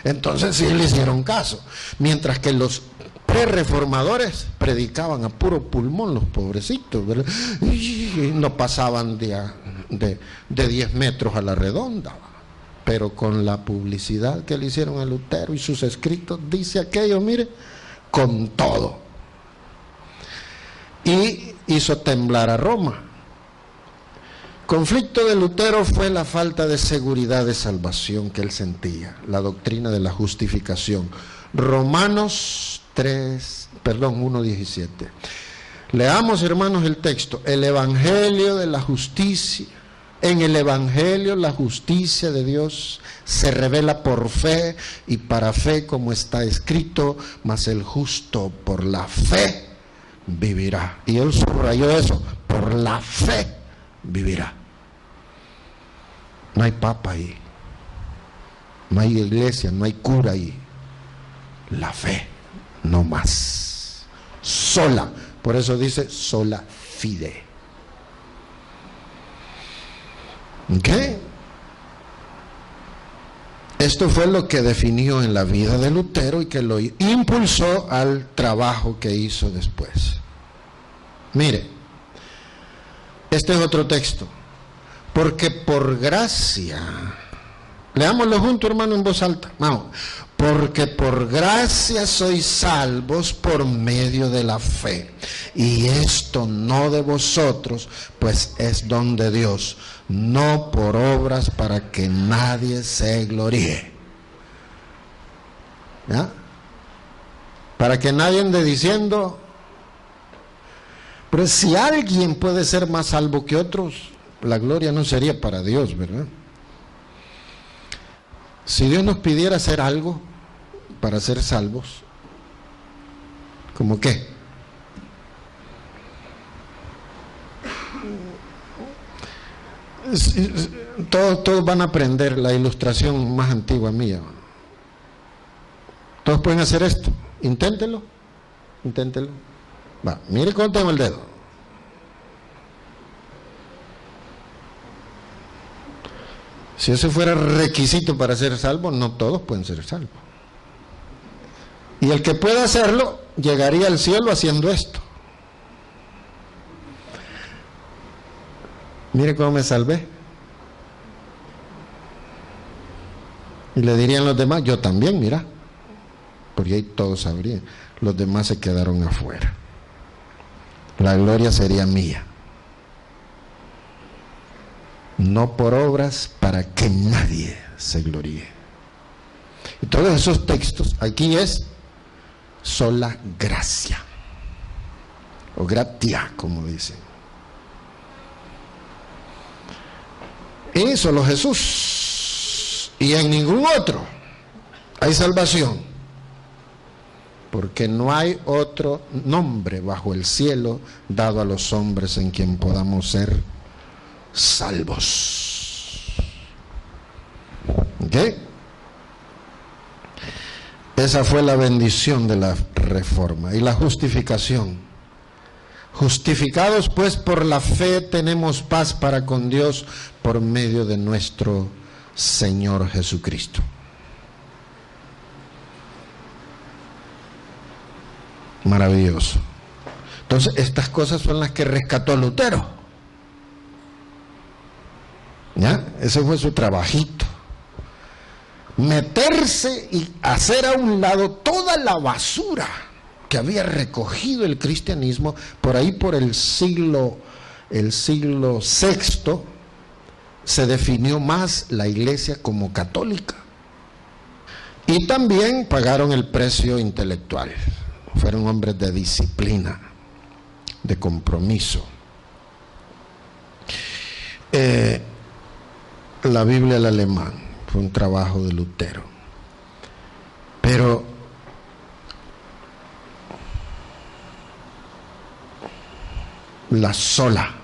Entonces sí le hicieron caso. Mientras que los pre-reformadores predicaban a puro pulmón, los pobrecitos, ¿verdad? Y no pasaban de 10 metros a la redonda. Pero con la publicidad que le hicieron a Lutero y sus escritos, dice aquello, mire, con todo. Y hizo temblar a Roma. Conflicto de Lutero fue la falta de seguridad de salvación que él sentía, la doctrina de la justificación. Romanos 1:17. Leamos, hermanos, el texto. El evangelio de la justicia. En el evangelio la justicia de Dios se revela por fe y para fe, como está escrito, mas el justo por la fe vivirá. Y él subrayó eso, por la fe vivirá. No hay papa ahí, no hay iglesia, no hay cura ahí. La fe, no más. Sola, por eso dice sola fide. ¿Ok? Esto fue lo que definió en la vida de Lutero y que lo impulsó al trabajo que hizo después. Mire, este es otro texto. Porque por gracia, leámoslo juntos, hermano, en voz alta. Vamos. Porque por gracia sois salvos por medio de la fe. Y esto no de vosotros, pues es don de Dios, no por obras para que nadie se gloríe. ¿Ya? Para que nadie ande diciendo, pero si alguien puede ser más salvo que otros, la gloria no sería para Dios, ¿verdad? Si Dios nos pidiera hacer algo para ser salvos, ¿cómo qué? Todos van a aprender la ilustración más antigua mía. Todos pueden hacer esto. Inténtelo. Va, mire cómo tengo el dedo. Si ese fuera requisito para ser salvo, no todos pueden ser salvos. Y el que pueda hacerlo, llegaría al cielo haciendo esto. Mire cómo me salvé. Y le dirían los demás, yo también, mira. Porque ahí todos sabrían. Los demás se quedaron afuera. La gloria sería mía. No por obras para que nadie se gloríe. Y todos esos textos, aquí es sola gracia. O gratia, como dicen. Y solo Jesús. Y en ningún otro hay salvación. Porque no hay otro nombre bajo el cielo dado a los hombres en quien podamos ser salvos. ¿Ok? Esa fue la bendición de la reforma. Y la justificación. Justificados pues por la fe tenemos paz para con Dios por medio de nuestro Señor Jesucristo. Maravilloso. Entonces estas cosas son las que rescató Lutero. ¿Ya? Ese fue su trabajito. Meterse y hacer a un lado toda la basura que había recogido el cristianismo por ahí por el siglo VI. Se definió más la iglesia como católica. Y también pagaron el precio intelectual. Fueron hombres de disciplina, de compromiso. La Biblia al alemán fue un trabajo de Lutero. Pero la sola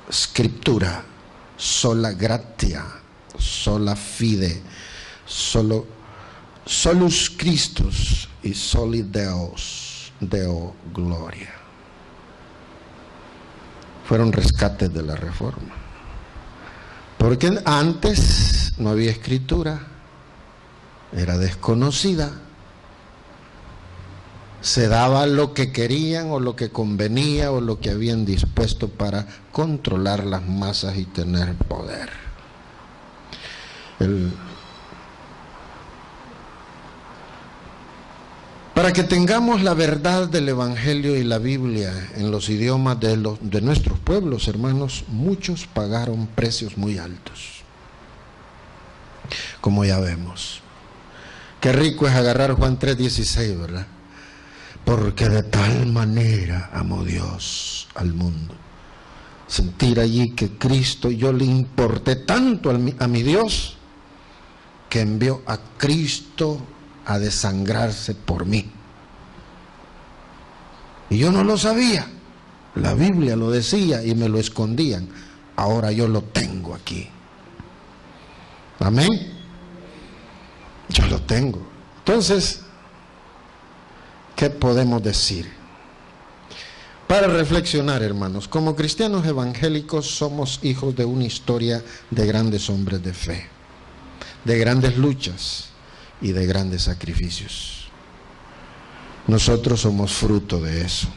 escritura, sola gratia, sola fide, solus Christus y soli Deus, Deo gloria. Fueron rescates de la reforma. Porque antes no había escritura, era desconocida, se daba lo que querían o lo que convenía o lo que habían dispuesto para controlar las masas y tener poder. Para que tengamos la verdad del Evangelio y la Biblia en los idiomas de nuestros pueblos, hermanos, muchos pagaron precios muy altos. Como ya vemos. Qué rico es agarrar Juan 3:16, ¿verdad? Porque de tal manera amó Dios al mundo. Sentir allí que Cristo, yo le importé tanto a mi Dios, que envió a Cristo a desangrarse por mí. Y yo no lo sabía. La Biblia lo decía y me lo escondían. Ahora yo lo tengo aquí. Amén. Yo lo tengo. Entonces, ¿qué podemos decir? Para reflexionar, hermanos, como cristianos evangélicos somos hijos de una historia de grandes hombres de fe, de grandes luchas y de grandes sacrificios. Nosotros somos fruto de eso.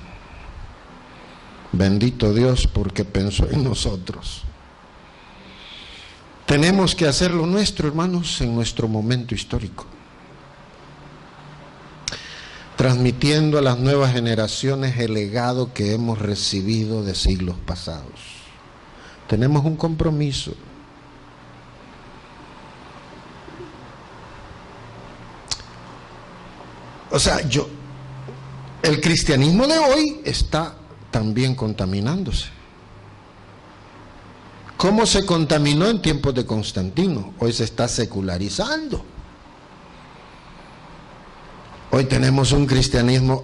Bendito Dios porque pensó en nosotros. Tenemos que hacer lo nuestro, hermanos, en nuestro momento histórico, transmitiendo a las nuevas generaciones el legado que hemos recibido de siglos pasados. Tenemos un compromiso. O sea, el cristianismo de hoy está también contaminándose. ¿Cómo se contaminó en tiempos de Constantino? Hoy se está secularizando. Hoy tenemos un cristianismo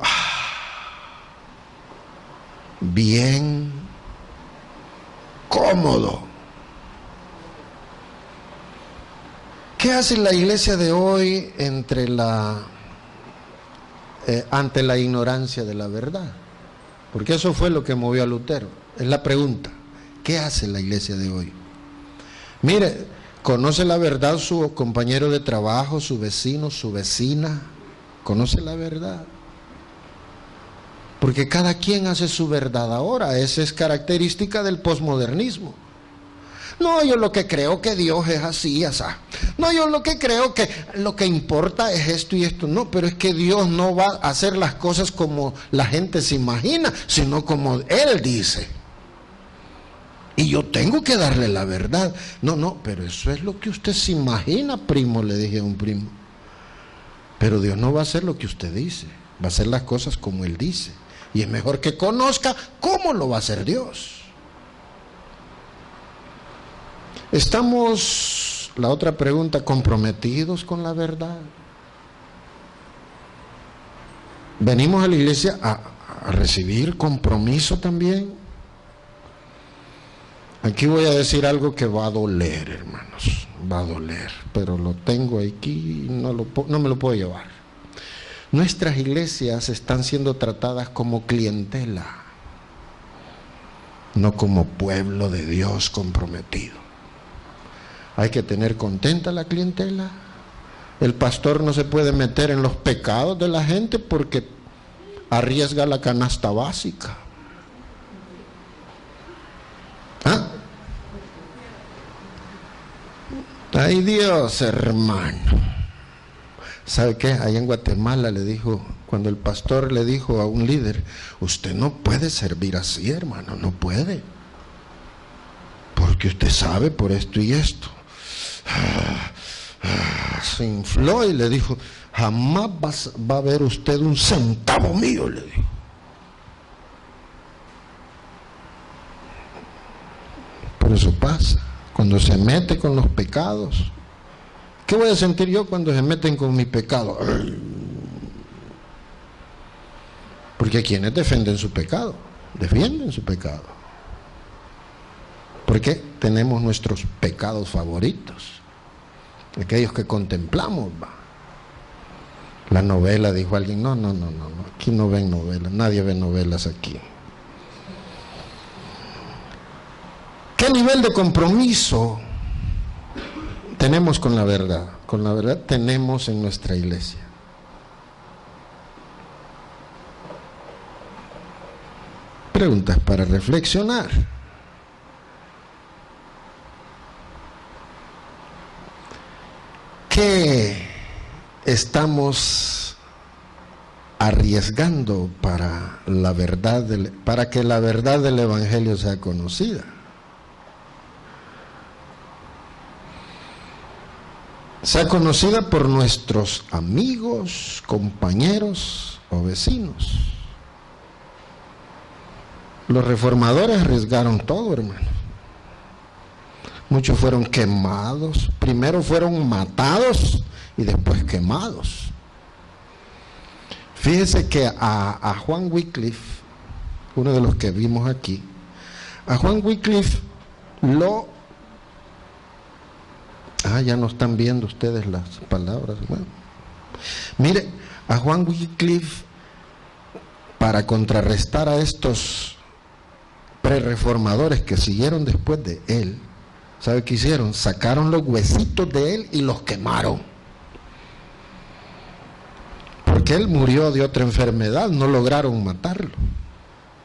bien cómodo. ¿Qué hace la iglesia de hoy ante la ignorancia de la verdad? Porque eso fue lo que movió a Lutero. Es la pregunta. ¿Qué hace la iglesia de hoy? Mire, ¿conoce la verdad su compañero de trabajo, su vecino, su vecina? ¿Conoce la verdad? Porque cada quien hace su verdad ahora. Esa es característica del posmodernismo. No, yo lo que creo que Dios es así, así. No, yo lo que creo que lo que importa es esto y esto. No, pero es que Dios no va a hacer las cosas como la gente se imagina, sino como Él dice. Y yo tengo que darle la verdad. No, pero eso es lo que usted se imagina, primo, le dije a un primo. Pero Dios no va a hacer lo que usted dice, va a hacer las cosas como Él dice. Y es mejor que conozca cómo lo va a hacer Dios. ¿Estamos, la otra pregunta, comprometidos con la verdad? ¿Venimos a la iglesia a recibir compromiso también? Aquí voy a decir algo que va a doler, hermanos, va a doler, pero lo tengo aquí y no me lo puedo llevar. Nuestras iglesias están siendo tratadas como clientela, no como pueblo de Dios comprometido. Hay que tener contenta la clientela. El pastor no se puede meter en los pecados de la gente porque arriesga la canasta básica. ¿Ah? Ay Dios, hermano. ¿Sabe qué? Allá en Guatemala le dijo, cuando el pastor le dijo a un líder, usted no puede servir así, hermano, no puede. Porque usted sabe por esto y esto. Se infló y le dijo, jamás va a ver usted un centavo mío, le dijo. Por eso pasa, cuando se mete con los pecados. ¿Qué voy a sentir yo cuando se meten con mi pecado? Porque quienes defienden su pecado, porque tenemos nuestros pecados favoritos, aquellos que contemplamos. La novela, dijo alguien, no, aquí no ven novelas, nadie ve novelas aquí. ¿Qué nivel de compromiso tenemos con la verdad? Con la verdad tenemos en nuestra iglesia. Preguntas para reflexionar. ¿Qué estamos arriesgando para que la verdad del Evangelio sea conocida. Sea conocida por nuestros amigos, compañeros o vecinos. Los reformadores arriesgaron todo, hermano. Muchos fueron quemados. Primero fueron matados y después quemados. Fíjese que a Juan Wycliffe, uno de los que vimos aquí, a Juan Wycliffe ya no están viendo ustedes las palabras. Bueno, mire, a Juan Wycliffe, para contrarrestar a estos prerreformadores que siguieron después de él, ¿sabe qué hicieron? Sacaron los huesitos de él y los quemaron. Porque él murió de otra enfermedad, no lograron matarlo.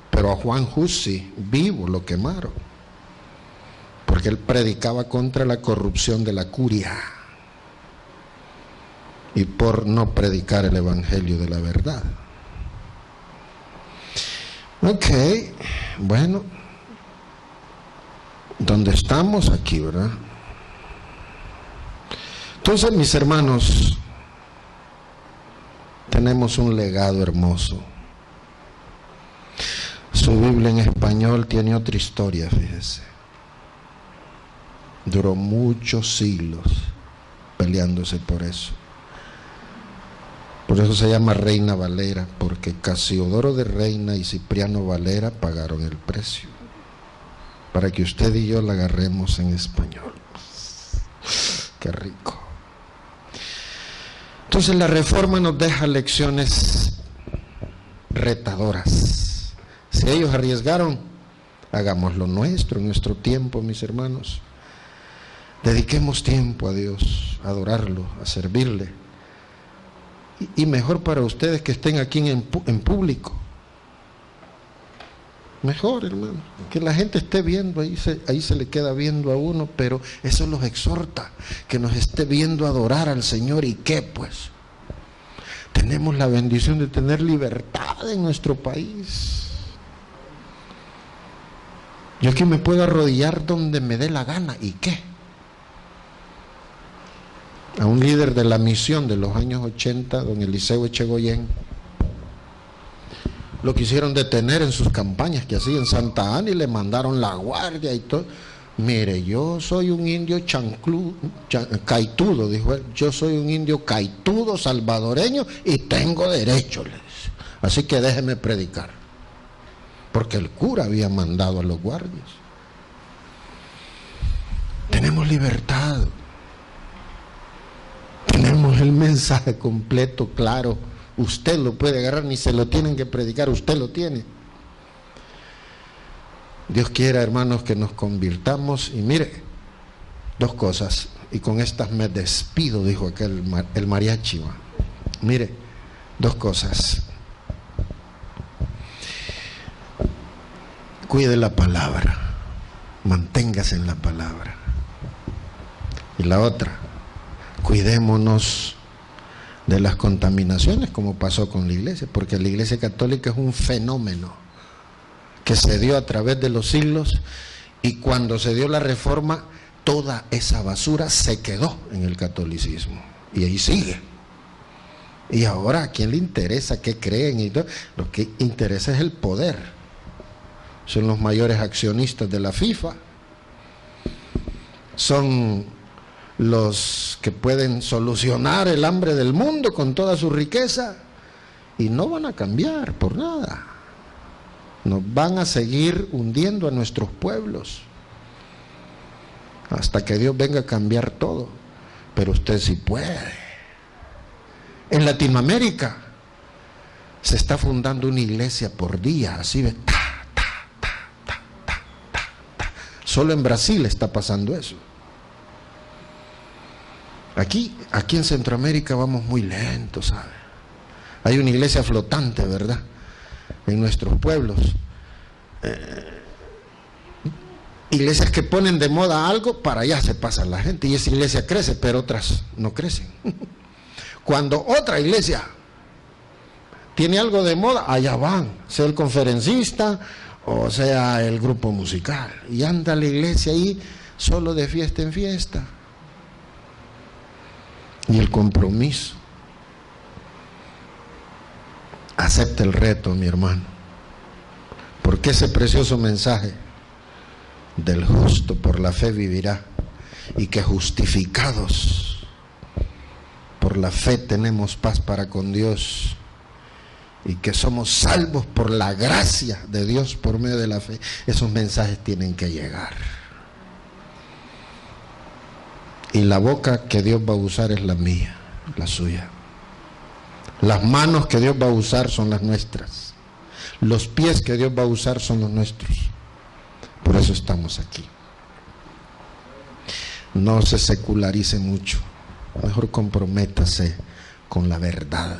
Pero a Juan Hus sí, vivo, lo quemaron. Porque él predicaba contra la corrupción de la curia. Y por no predicar el evangelio de la verdad. Ok, bueno. ¿Dónde estamos? Aquí, ¿verdad? Entonces, mis hermanos, tenemos un legado hermoso. Su Biblia en español tiene otra historia, fíjese. Duró muchos siglos peleándose por eso. Por eso se llama Reina Valera, porque Casiodoro de Reina y Cipriano Valera pagaron el precio para que usted y yo la agarremos en español. Qué rico. Entonces la Reforma nos deja lecciones retadoras. Si ellos arriesgaron, hagamos lo nuestro en nuestro tiempo, mis hermanos. Dediquemos tiempo a Dios, a adorarlo, a servirle. Y mejor para ustedes que estén aquí en público. Mejor, hermano, que la gente esté viendo, ahí se le queda viendo a uno, pero eso los exhorta, que nos esté viendo adorar al Señor. ¿Y qué pues? Tenemos la bendición de tener libertad en nuestro país. Yo aquí me puedo arrodillar donde me dé la gana. ¿Y qué? A un líder de la misión de los años 80, don Eliseo Echegoyen, lo quisieron detener en sus campañas que hacía en Santa Ana y le mandaron la guardia y todo. Mire, yo soy un indio caitudo, dijo él. Yo soy un indio caitudo salvadoreño y tengo derecho, le dice. Así que déjeme predicar. Porque el cura había mandado a los guardias. Tenemos libertad. Tenemos el mensaje completo, claro. Usted lo puede agarrar, ni se lo tienen que predicar, usted lo tiene. Dios quiera, hermanos, que nos convirtamos. Y mire, dos cosas, y con estas me despido, dijo aquel el mariachi. Mire, dos cosas. Cuide la palabra, manténgase en la palabra. Y la otra, cuidémonos de las contaminaciones, como pasó con la iglesia, porque la iglesia católica es un fenómeno que se dio a través de los siglos, y cuando se dio la Reforma, toda esa basura se quedó en el catolicismo, y ahí sigue. Y ahora, ¿a quién le interesa qué creen? Y todo? Lo que interesa es el poder. Son los mayores accionistas de la FIFA, son los que pueden solucionar el hambre del mundo con toda su riqueza, y no van a cambiar por nada. Nos van a seguir hundiendo a nuestros pueblos hasta que Dios venga a cambiar todo. Pero usted sí puede. En Latinoamérica se está fundando una iglesia por día, así ve, solo en Brasil está pasando eso. Aquí en Centroamérica vamos muy lentos, ¿sabe? Hay una iglesia flotante, ¿verdad?, en nuestros pueblos. Iglesias que ponen de moda algo, para allá se pasa la gente, y esa iglesia crece, pero otras no crecen. Cuando otra iglesia tiene algo de moda, allá van, sea el conferencista o sea el grupo musical, y anda a la iglesia ahí solo de fiesta en fiesta. Y el compromiso, acepta el reto, mi hermano, porque ese precioso mensaje del justo por la fe vivirá, y que justificados por la fe tenemos paz para con Dios, y que somos salvos por la gracia de Dios por medio de la fe. Esos mensajes tienen que llegar. Y la boca que Dios va a usar es la mía, la suya. Las manos que Dios va a usar son las nuestras. Los pies que Dios va a usar son los nuestros. Por eso estamos aquí. No se secularice mucho. Mejor comprométase con la verdad,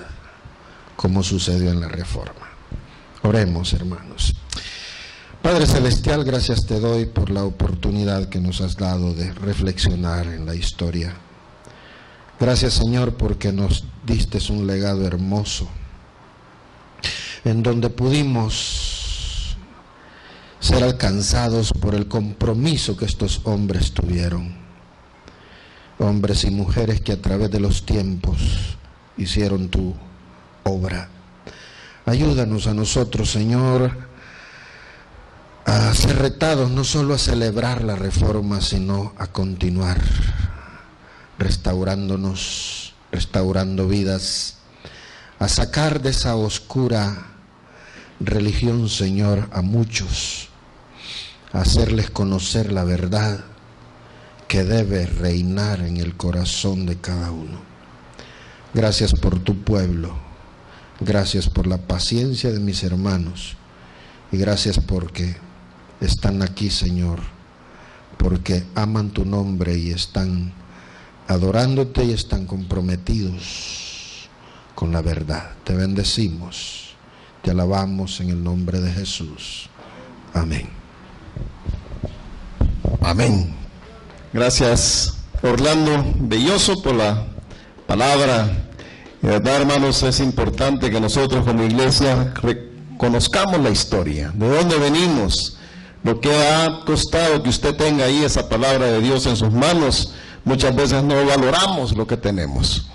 como sucedió en la Reforma. Oremos, hermanos. Padre Celestial, gracias te doy por la oportunidad que nos has dado de reflexionar en la historia. Gracias, Señor, porque nos diste un legado hermoso, en donde pudimos ser alcanzados por el compromiso que estos hombres tuvieron. Hombres y mujeres que a través de los tiempos hicieron tu obra. Ayúdanos a nosotros, Señor, a ser retados no solo a celebrar la Reforma, sino a continuar restaurándonos, restaurando vidas, a sacar de esa oscura religión, Señor, a muchos, a hacerles conocer la verdad que debe reinar en el corazón de cada uno. Gracias por tu pueblo, gracias por la paciencia de mis hermanos, y gracias porque están aquí, Señor, porque aman tu nombre y están adorándote y están comprometidos con la verdad. Te bendecimos, te alabamos en el nombre de Jesús. Amén. Amén. Gracias, Orlando Belloso, por la palabra. De verdad, hermanos, es importante que nosotros como iglesia reconozcamos la historia, de dónde venimos, lo que ha costado que usted tenga ahí esa palabra de Dios en sus manos. Muchas veces no valoramos lo que tenemos.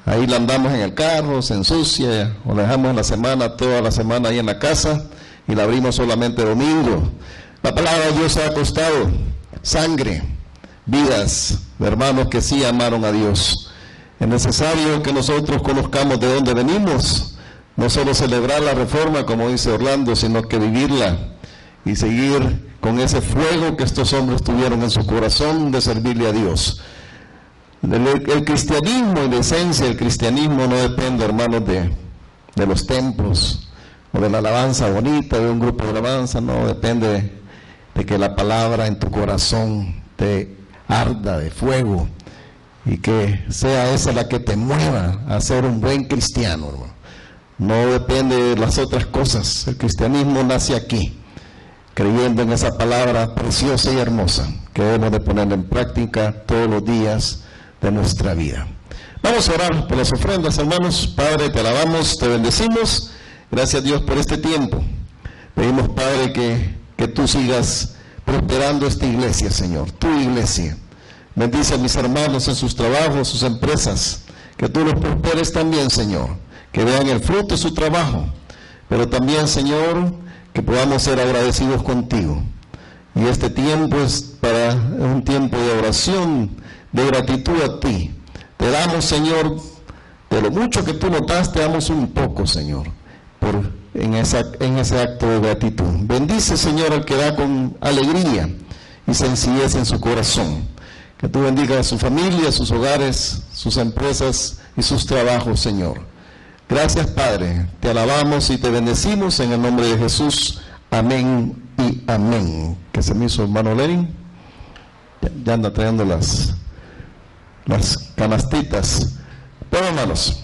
Ahí la andamos en el carro, se ensucia, o la dejamos en la semana, toda la semana ahí en la casa, y la abrimos solamente domingo. La palabra de Dios ha costado sangre, vidas de hermanos que sí amaron a Dios. Es necesario que nosotros conozcamos de dónde venimos, no solo celebrar la Reforma, como dice Orlando, sino que vivirla y seguir con ese fuego que estos hombres tuvieron en su corazón de servirle a Dios. El cristianismo, en esencia, el cristianismo no depende, hermanos, de los templos o de la alabanza bonita de un grupo de alabanza. No, depende de que la palabra en tu corazón te arda de fuego y que sea esa la que te mueva a ser un buen cristiano, hermano. No depende de las otras cosas. El cristianismo nace aquí, creyendo en esa palabra preciosa y hermosa que debemos de poner en práctica todos los días de nuestra vida. Vamos a orar por las ofrendas, hermanos. Padre, te alabamos, te bendecimos. Gracias, Dios, por este tiempo. Pedimos, Padre, que tú sigas prosperando esta iglesia, Señor, tu iglesia. Bendice a mis hermanos en sus trabajos, sus empresas. Que tú los prosperes también, Señor. Que vean el fruto de su trabajo. Pero también, Señor, que podamos ser agradecidos contigo. Y este tiempo es un tiempo de oración, de gratitud a ti. Te damos, Señor, de lo mucho que tú nos das, te damos un poco, Señor, en ese acto de gratitud. Bendice, Señor, al que da con alegría y sencillez en su corazón. Que tú bendigas a su familia, sus hogares, sus empresas y sus trabajos, Señor. Gracias, Padre. Te alabamos y te bendecimos en el nombre de Jesús. Amén y amén. Que se me hizo, hermano Lenin. Ya anda trayendo las canastitas. Pero, hermanos,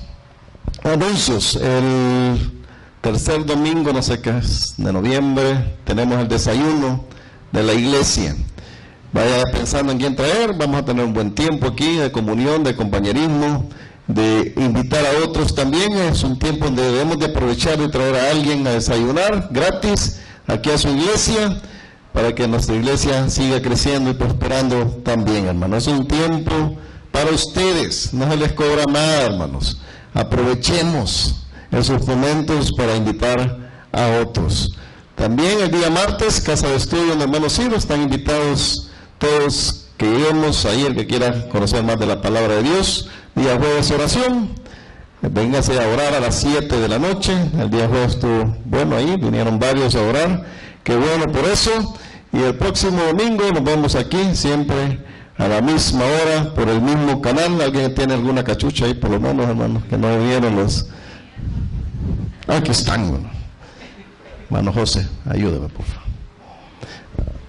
anuncios. El tercer domingo, no sé qué es, de noviembre, tenemos el desayuno de la iglesia. Vaya pensando en quién traer. Vamos a tener un buen tiempo aquí de comunión, de compañerismo. de invitar a otros también. Es un tiempo donde debemos de aprovechar de traer a alguien a desayunar gratis aquí a su iglesia, para que nuestra iglesia siga creciendo y prosperando también, hermanos. Es un tiempo para ustedes, no se les cobra nada, hermanos. Aprovechemos esos momentos para invitar a otros. También el día martes, Casa de Estudio donde hermano Ciro, están invitados todos que lleguemos ahí, el que quiera conocer más de la palabra de Dios. Día jueves oración, véngase a orar a las 7 de la noche. El día jueves estuvo bueno ahí, vinieron varios a orar, qué bueno por eso. Y el próximo domingo nos vemos aquí, siempre a la misma hora, por el mismo canal. ¿Alguien tiene alguna cachucha ahí, por lo menos, hermanos, que no vieron los? Aquí están, hermano. Hermano José, ayúdame, por favor.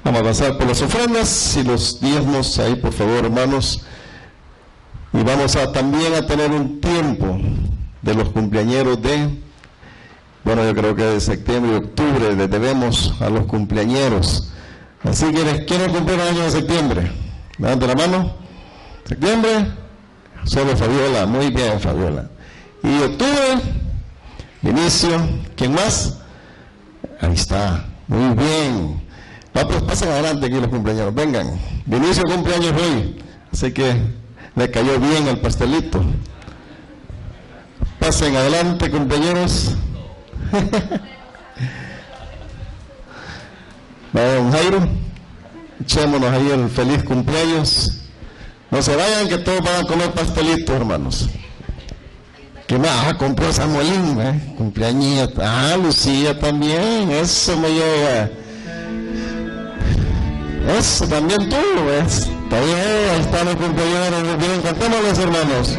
Vamos a pasar por las ofrendas y los diezmos ahí, por favor, hermanos. Y vamos a también a tener un tiempo de los cumpleañeros bueno, yo creo que de septiembre y octubre les debemos a los cumpleañeros. Así que les quiero cumplir el año de septiembre. Levante la mano. Septiembre, solo Fabiola. Muy bien, Fabiola. Y octubre, Vinicio. ¿Quién más? Ahí está. Muy bien. Pues pasen adelante aquí los cumpleaños. Vengan. Vinicio cumpleaños hoy. Así que le cayó bien el pastelito. Pasen adelante, compañeros. Vamos, don Jairo, echémonos ahí el feliz cumpleaños. No se vayan, que todos van a comer pastelitos, hermanos. ¿Qué más? Compró Samuelín, cumpleañita. Lucía también, eso me llega. Eso también tú, ¿ves? Está bien, ahí están los cumpleaños. Bien, cantémosles, hermanos.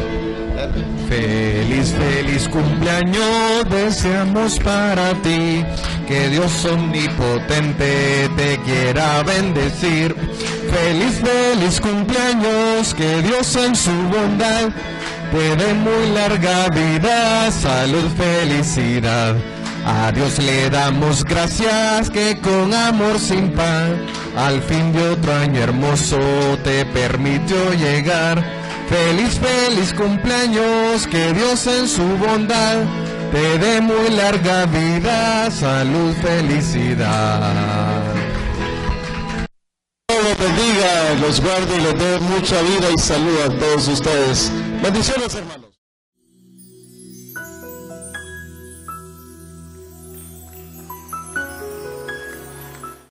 Feliz, feliz cumpleaños deseamos para ti, que Dios omnipotente te quiera bendecir. Feliz, feliz cumpleaños, que Dios en su bondad te dé muy larga vida, salud, felicidad. A Dios le damos gracias que con amor sin par, al fin de otro año hermoso te permitió llegar. Feliz, feliz cumpleaños, que Dios en su bondad te dé muy larga vida, salud, felicidad. Dios los bendiga, los guarde y les dé mucha vida y salud a todos ustedes. Bendiciones, hermanos.